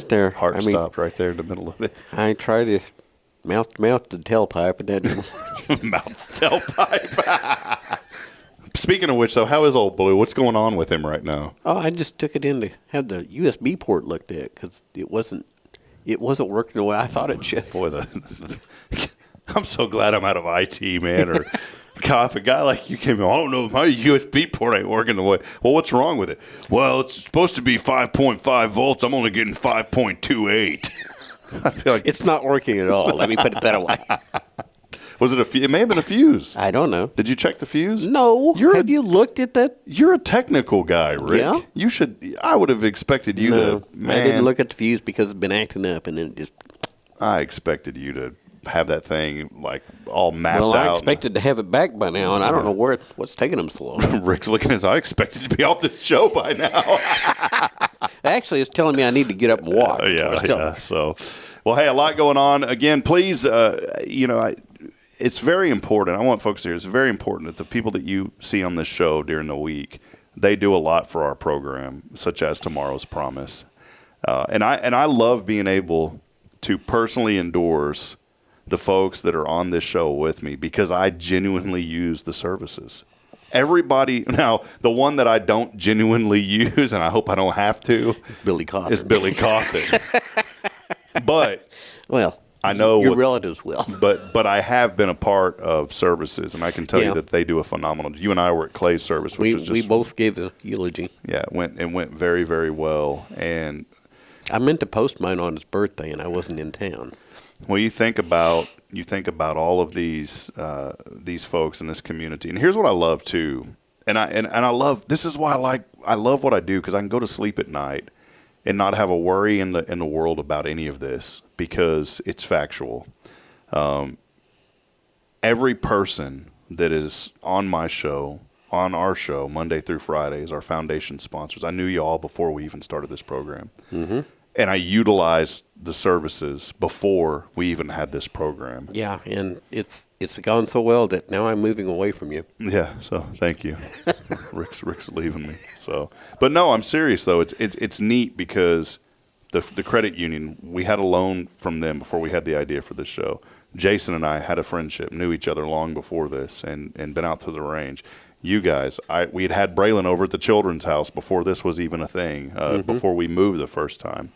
there. Heart stopped right there in the middle of it. I tried to mouth the tailpipe, and that mouth tailpipe. Speaking of which, though, how is old Blue? What's going on with him right now? Oh, I just took it in to have the USB port looked at because it wasn't working the way I thought it should. Boy, I'm so glad I'm out of IT, man. Or God, if a guy like you came in, I don't know if my USB port ain't working the way. Well, what's wrong with it? Well, it's supposed to be 5.5 volts. I'm only getting 5.28. I feel like it's not working at all. Let me put it that way. Was it it may have been a fuse. I don't know. Did you check the fuse? No. Have you looked at that? You're a technical guy, Rick. Yeah? You should. I would have expected you to. Man, I didn't look at the fuse because it's been acting up, and then it just. I expected you to have that thing like all mapped out. Well, I expected to have it back by now, and I don't know what's taking them so long. Rick's looking at us. I expected to be off the show by now. Actually, it's telling me I need to get up and walk. Yeah. So, well, hey, a lot going on. Again, please, it's very important. I want folks to hear it's very important that the people that you see on this show during the week, they do a lot for our program, such as Tomorrow's Promise. And I love being able to personally endorse the folks that are on this show with me because I genuinely use the services. Everybody, now, the one that I don't genuinely use, and I hope I don't have to, Billy Cawthon. is Billy Cawthon. But well, I know your relatives will. But I have been a part of services, and I can tell you that they do a phenomenal. You and I were at Clay's service, which was just, we both gave a eulogy. Yeah, it went very, very well. And I meant to post mine on his birthday, and I wasn't in town. Well, you think about all of these folks in this community, and here's what I love too, and I love, this is why I love what I do, because I can go to sleep at night and not have a worry in the world about any of this because it's factual. Every person that is on my show, on our show, Monday through Friday, is our foundation sponsors. I knew you all before we even started this program. Mm-hmm. And I utilized the services before we even had this program. Yeah, and it's gone so well that now I'm moving away from you. Yeah, so thank you. Rick's leaving me. So, but no, I'm serious though. It's neat because the credit union, we had a loan from them before we had the idea for this show. Jason and I had a friendship, knew each other long before this, and been out to the range. You guys, we had Braylon over at the children's house before this was even a thing, before we moved the first time.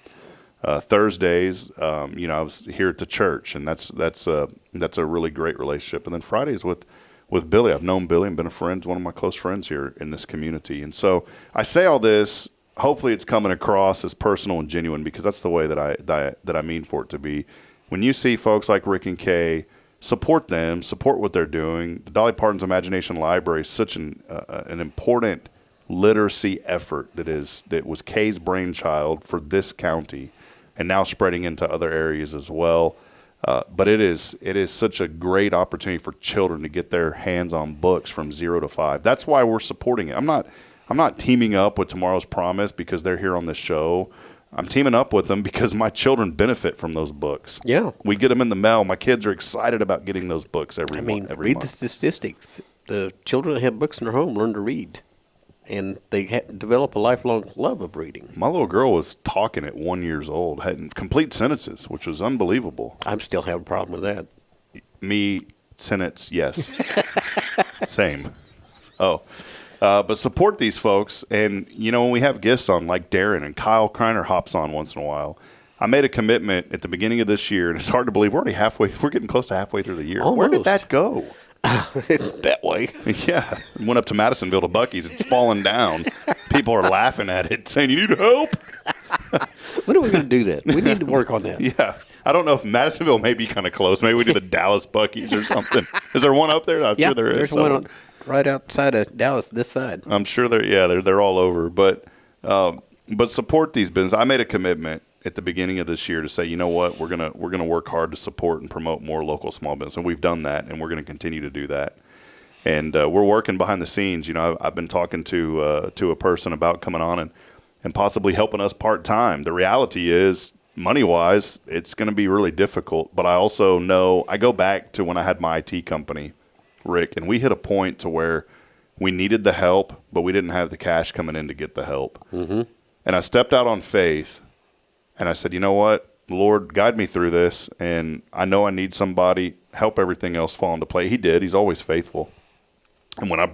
Thursdays, I was here at the church, and that's a really great relationship. And then Fridays with Billy. I've known Billy and been a friend, one of my close friends here in this community. And so I say all this, hopefully it's coming across as personal and genuine, because that's the way that I mean for it to be. When you see folks like Rick and Kay, support them, support what they're doing. The Dolly Parton's Imagination Library is such an important literacy effort that was Kay's brainchild for this county, and now spreading into other areas as well. But it is such a great opportunity for children to get their hands on books from 0 to 5. That's why we're supporting it. I'm not teaming up with Tomorrow's Promise because they're here on this show. I'm teaming up with them because my children benefit from those books. Yeah. We get them in the mail. My kids are excited about getting those books every month. Read the statistics. The children that have books in their home learn to read, and they develop a lifelong love of reading. My little girl was talking at 1 year old, had complete sentences, which was unbelievable. I'm still having a problem with that. Me, sentence, yes. Same. Oh. But support these folks. And, when we have guests on like Darren, and Kyle Kreiner hops on once in a while, I made a commitment at the beginning of this year, and it's hard to believe we're getting close to halfway through the year. Almost. Where did that go? That way. Yeah. Went up to Madisonville to Buc-ee's. It's fallen down. People are laughing at it, saying, "You need help?" When are we going to do that? We need to work on that. Yeah. I don't know if Madisonville may be kind of close. Maybe we do the Dallas Buc-ee's or something. Is there one up there? I'm sure there is. There's one right outside of Dallas, this side. I'm sure they're all over. But support these businesses. I made a commitment at the beginning of this year to say, you know what, we're gonna work hard to support and promote more local small business, and we've done that, and we're going to continue to do that. And we're working behind the scenes. I've been talking to a person about coming on and possibly helping us part time. The reality is, money wise, it's going to be really difficult. But I also know, I go back to when I had my IT company, Rick, and we hit a point to where we needed the help, but we didn't have the cash coming in to get the help. Mm-hmm. And I stepped out on faith, and I said, you know what, Lord, guide me through this, and I know I need somebody, help everything else fall into play. He did. He's always faithful. And when I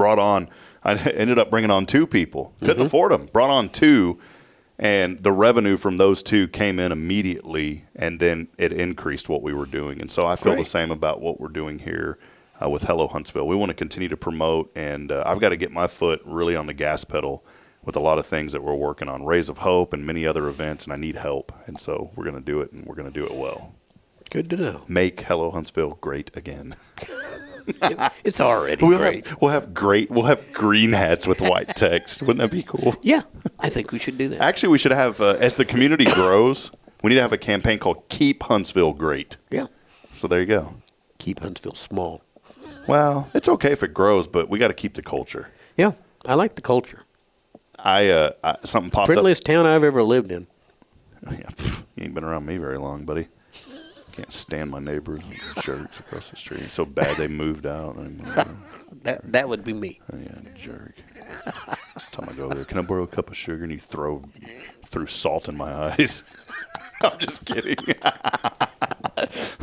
ended up bringing on 2 people. Couldn't afford them. Brought on 2, and the revenue from those 2 came in immediately, and then it increased what we were doing. And so I feel the same about what we're doing here with Hello Huntsville. We want to continue to promote, and I've got to get my foot really on the gas pedal with a lot of things that we're working on, Rays of Hope and many other events, and I need help. And so we're going to do it, and we're going to do it well. Good to know. Make Hello Huntsville great again. It's already great. We'll have green hats with white text. Wouldn't that be cool? Yeah, I think we should do that. Actually, we should have, as the community grows, we need to have a campaign called Keep Huntsville Great. Yeah. So there you go. Keep Huntsville small. Well, it's okay if it grows, but we got to keep the culture. Yeah, I like the culture. Something popped up. Friendliest town I've ever lived in. Yeah, you ain't been around me very long, buddy. Can't stand my neighbors, jerks across the street. It's so bad they moved out. That would be me. Yeah, jerk. Time I go over there, can I borrow a cup of sugar? And you threw salt in my eyes. I'm just kidding.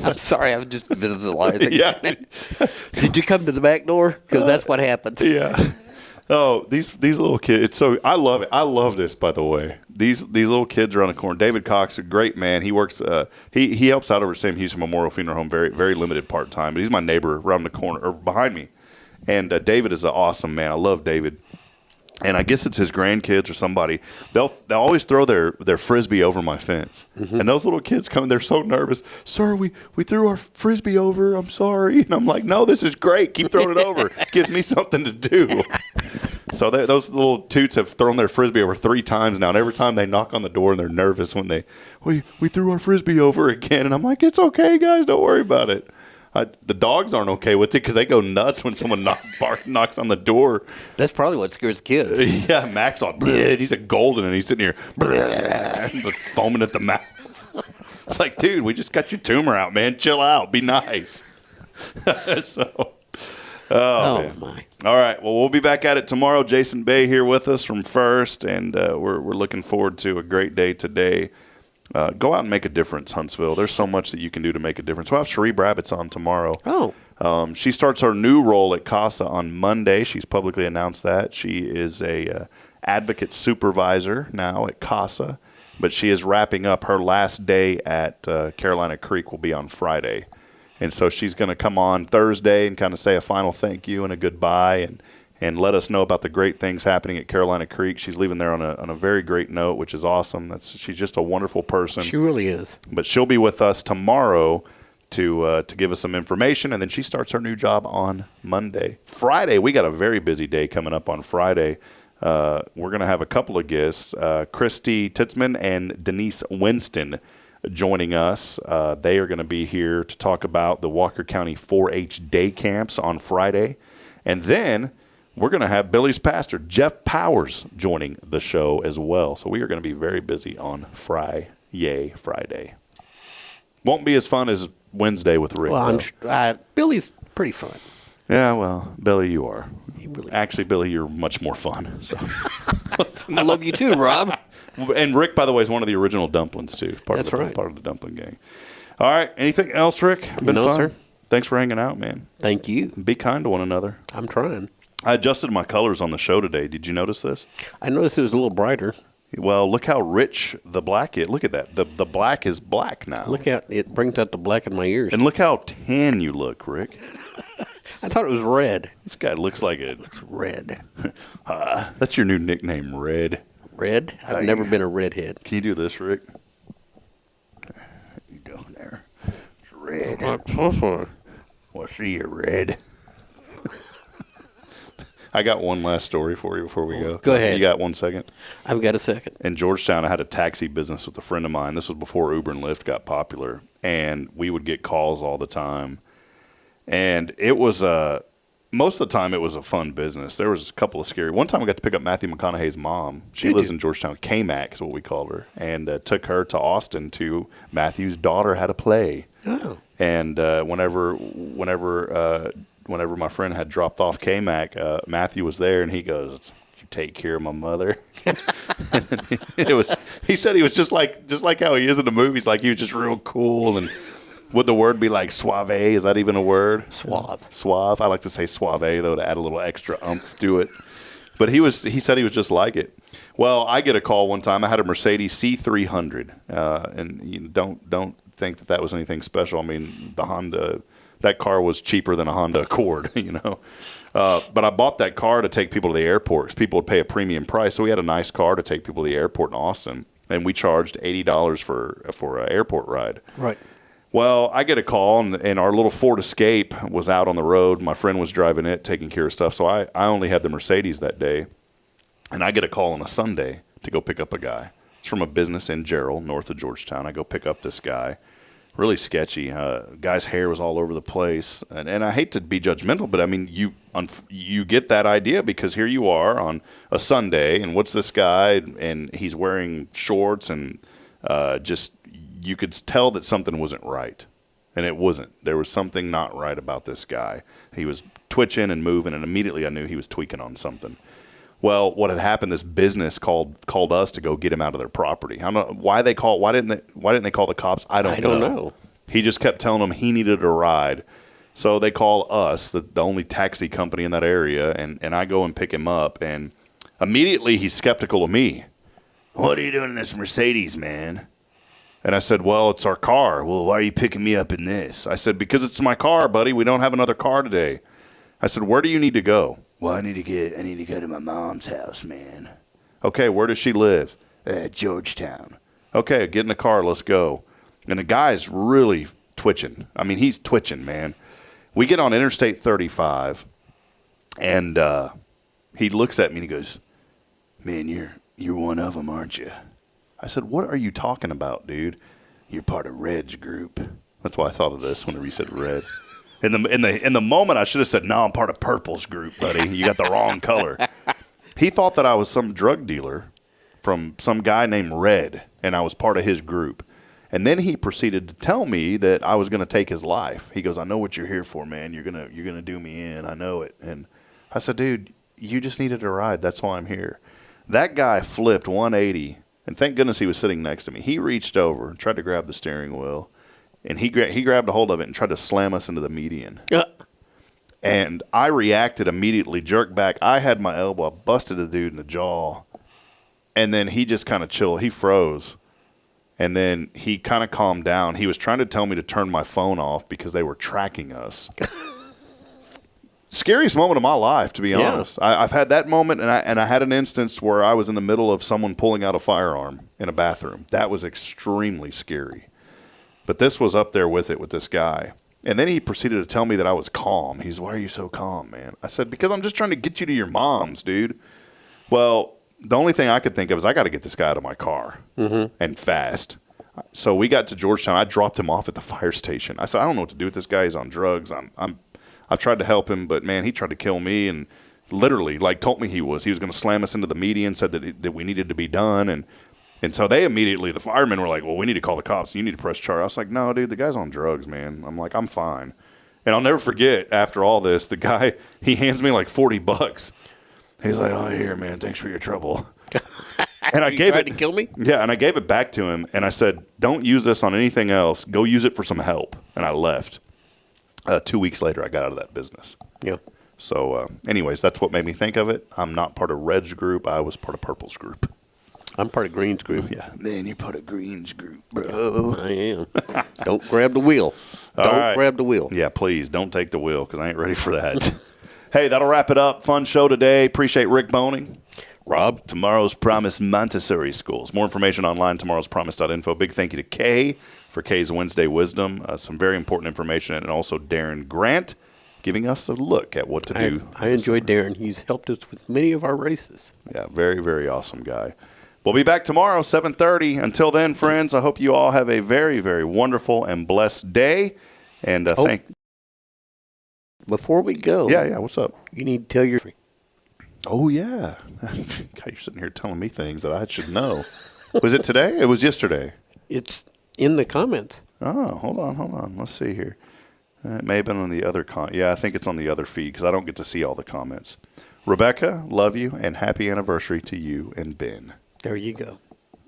I'm sorry, I was just visualizing. Yeah. Did you come to the back door? Because that's what happens. Yeah. Oh, these little kids. It's so, I love it. I love this, by the way. These little kids around the corner. David Cox, a great man. He works, he helps out over at Sam Houston Memorial Funeral Home, very, very limited part-time. But he's my neighbor around the corner, or behind me. And David is an awesome man. I love David. And I guess it's his grandkids or somebody. They'll always throw their Frisbee over my fence. Mm-hmm. And those little kids come, they're so nervous. Sir, we threw our Frisbee over. I'm sorry. And I'm like, no, this is great. Keep throwing it over. Gives me something to do. So those little toots have thrown their Frisbee over 3 times now. And every time they knock on the door and they're nervous when we threw our Frisbee over again. And I'm like, it's okay, guys. Don't worry about it. The dogs aren't okay with it because they go nuts when someone knocks on the door. That's probably what scares kids. Yeah, Max on. He's a golden, and he's sitting here foaming at the mouth. It's like, dude, we just got your tumor out, man. Chill out. Be nice. Oh my. All right. Well, we'll be back at it tomorrow. Jason Bay here with us from First, and we're looking forward to a great day today. Go out and make a difference, Huntsville. There's so much that you can do to make a difference. We'll have Cherie Brabbitt's on tomorrow. Oh. She starts her new role at CASA on Monday. She's publicly announced that. She is a advocate supervisor now at CASA, but she is wrapping up her last day at Carolina Creek will be on Friday. And so she's going to come on Thursday and kind of say a final thank you and a goodbye and let us know about the great things happening at Carolina Creek. She's leaving there on a very great note, which is awesome. She's just a wonderful person. She really is. But she'll be with us tomorrow to give us some information, and then she starts her new job on Monday. Friday, we got a very busy day coming up on Friday. We're going to have a couple of guests, Christy Titzman and Denise Winston, joining us. They are going to be here to talk about the Walker County 4-H day camps on Friday. And then we're going to have Billy's pastor, Jeff Powers, joining the show as well. So we are going to be very busy on Friday. Won't be as fun as Wednesday with Rick. Well, I'm sure, Billy's pretty fun. Yeah, well, Billy, you are. Really Actually, Billy, you're much more fun. So. I love you too, Rob. And Rick, by the way, is one of the original Dumplings, too. That's right. Part of the Dumpling gang. All right. Anything else, Rick? Been No, fun? sir. Thanks for hanging out, man. Thank you. Be kind to one another. I'm trying. I adjusted my colors on the show today. Did you notice this? I noticed it was a little brighter. Well, look how rich the black is. Look at that. The black is black now. Look out. It brings out the black in my ears. And look how tan you look, Rick. I thought it was red. This guy looks like it. Looks red. That's your new nickname, Red. Red? I've never been a redhead. Can you do this, Rick? There you go there. Red. Well, see you, Red. I got one last story for you before we go. Go ahead. You got 1 second? I've got a second. In Georgetown, I had a taxi business with a friend of mine. This was before Uber and Lyft got popular, and we would get calls all the time. And it was most of the time it was a fun business. There was a couple of scary. One time I got to pick up Matthew McConaughey's mom. She lives in Georgetown. K-Mac is what we called her, and took her to Austin to Matthew's daughter had a play. Oh. And whenever my friend had dropped off K-Mac, Matthew was there, and he goes, "Did you take care of my mother?" He said he was just like how he is in the movies. Like he was just real cool. And would the word be like suave? Is that even a word? Suave. I like to say suave though to add a little extra umph to it. But he said he was just like it. Well, I get a call one time. I had a Mercedes C300, and you don't think that was anything special. I mean, the Honda. That car was cheaper than a Honda Accord, you know. But I bought that car to take people to the airport because people would pay a premium price. So we had a nice car to take people to the airport in Austin, and we charged $80 for an airport ride. Right. Well, I get a call, and our little Ford Escape was out on the road. My friend was driving it, taking care of stuff. So I only had the Mercedes that day, and I get a call on a Sunday to go pick up a guy. It's from a business in Gerald, north of Georgetown. I go pick up this guy. Really sketchy. Guy's hair was all over the place, and I hate to be judgmental, but I mean you get that idea because here you are on a Sunday, and what's this guy? And he's wearing shorts, and just you could tell that something wasn't right, and it wasn't. There was something not right about this guy. He was twitching and moving, and immediately I knew he was tweaking on something. Well, what had happened? This business called us to go get him out of their property. I don't know why they called. Why didn't they call the cops? I don't know. He just kept telling them he needed a ride, so they call us, the only taxi company in that area, and I go and pick him up, and immediately he's skeptical of me. What are you doing in this Mercedes, man? And I said, well, it's our car. Well, why are you picking me up in this? I said, because it's my car, buddy. We don't have another car today. I said, where do you need to go? Well, I need to go to my mom's house, man. Okay, where does she live? Georgetown. Okay, get in the car, let's go. And the guy's really twitching. I mean, he's twitching, man. We get on Interstate 35, and he looks at me and he goes, man, you're one of them, aren't you? I said, what are you talking about, dude? You're part of Red's group. That's why I thought of this whenever you said Red. In the moment, I should have said, no, I'm part of Purple's group, buddy. You got the wrong color. He thought that I was some drug dealer from some guy named Red, and I was part of his group. And then he proceeded to tell me that I was going to take his life. He goes, I know what you're here for, man. You're gonna do me in. I know it. And I said, dude, you just needed a ride. That's why I'm here. That guy flipped 180 And thank goodness he was sitting next to me. He reached over and tried to grab the steering wheel, and he grabbed a hold of it and tried to slam us into the median. And I reacted immediately, jerked back. I had my elbow, busted the dude in the jaw, and then he just kind of chilled. He froze, and then he kind of calmed down. He was trying to tell me to turn my phone off because they were tracking us. Scariest moment of my life, to be honest. I've had that moment, and I had an instance where I was in the middle of someone pulling out a firearm in a bathroom. That was extremely scary. But this was up there with it with this guy. And then he proceeded to tell me that I was calm. He's, why are you so calm, man? I said, because I'm just trying to get you to your mom's, dude. Well, the only thing I could think of is I got to get this guy out of my car and fast. So we got to Georgetown. I dropped him off at the fire station. I said, I don't know what to do with this guy. He's on drugs. I've tried to help him, but, man, he tried to kill me and literally, told me he was going to slam us into the median, said that we needed to be done. And so they immediately, the firemen were like, well, we need to call the cops. You need to press charge. I was like, no, dude, the guy's on drugs, man. I'm like, I'm fine. And I'll never forget, after all this, the guy, he hands me $40. He's like, oh, here, man, thanks for your trouble. And I gave it to kill me? Yeah, and I gave it back to him, and I said, don't use this on anything else. Go use it for some help. And I left. 2 weeks later, I got out of that business. Yeah. So, anyways, that's what made me think of it. I'm not part of Red's group. I was part of Purple's group. I'm part of Green's group. Yeah. Man, you're part of Green's group, bro. I am. Don't grab the wheel. Don't grab the wheel. Yeah, please, don't take the wheel because I ain't ready for that. Hey, that'll wrap it up. Fun show today. Appreciate Rick Boning. Rob. Tomorrow's Promise Montessori Schools. More information online, tomorrowspromise.info. Big thank you to Kay for Kay's Wednesday Wisdom. Some very important information. And also Darren Grant giving us a look at what to do. I enjoyed Darren. He's helped us with many of our races. Yeah, very, very awesome guy. We'll be back tomorrow, 7:30. Until then, friends, I hope you all have a very, very wonderful and blessed day. And before we go. Yeah, what's up? You need to tell your... Oh, yeah. God, you're sitting here telling me things that I should know. Was it today? It was yesterday. It's in the comments. Oh, hold on. Let's see here. It may have been on the other I think it's on the other feed because I don't get to see all the comments. Rebecca, love you, and happy anniversary to you and Ben. There you go.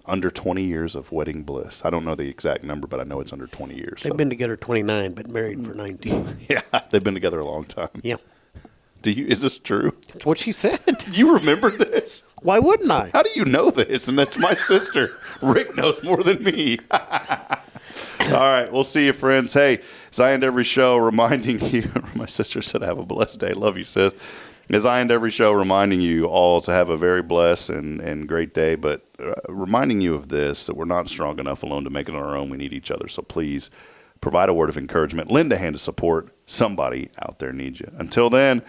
Under 20 years of wedding bliss. I don't know the exact number, but I know it's under 20 years. They've been together 29, but married for 19. Yeah, they've been together a long time. Yeah. Is this true? That's what she said. Did you remember this? Why wouldn't I? How do you know this? And that's my sister. Rick knows more than me. All right, we'll see you, friends. Hey, as I end every show reminding you, my sister said, have a blessed day. Love you, sis. As I end every show reminding you all to have a very blessed and great day, but reminding you of this, that we're not strong enough alone to make it on our own. We need each other. So please provide a word of encouragement. Lend a hand of support. Somebody out there needs you. Until then,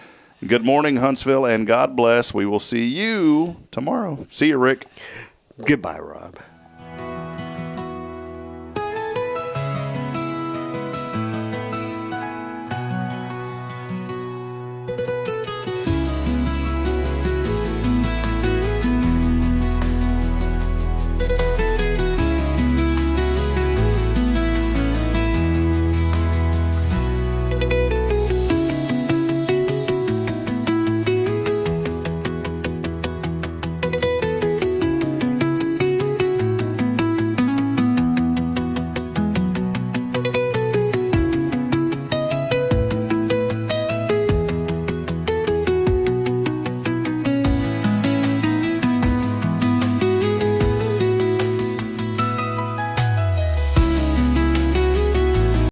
good morning, Huntsville, and God bless. We will see you tomorrow. See you, Rick. Goodbye, Rob.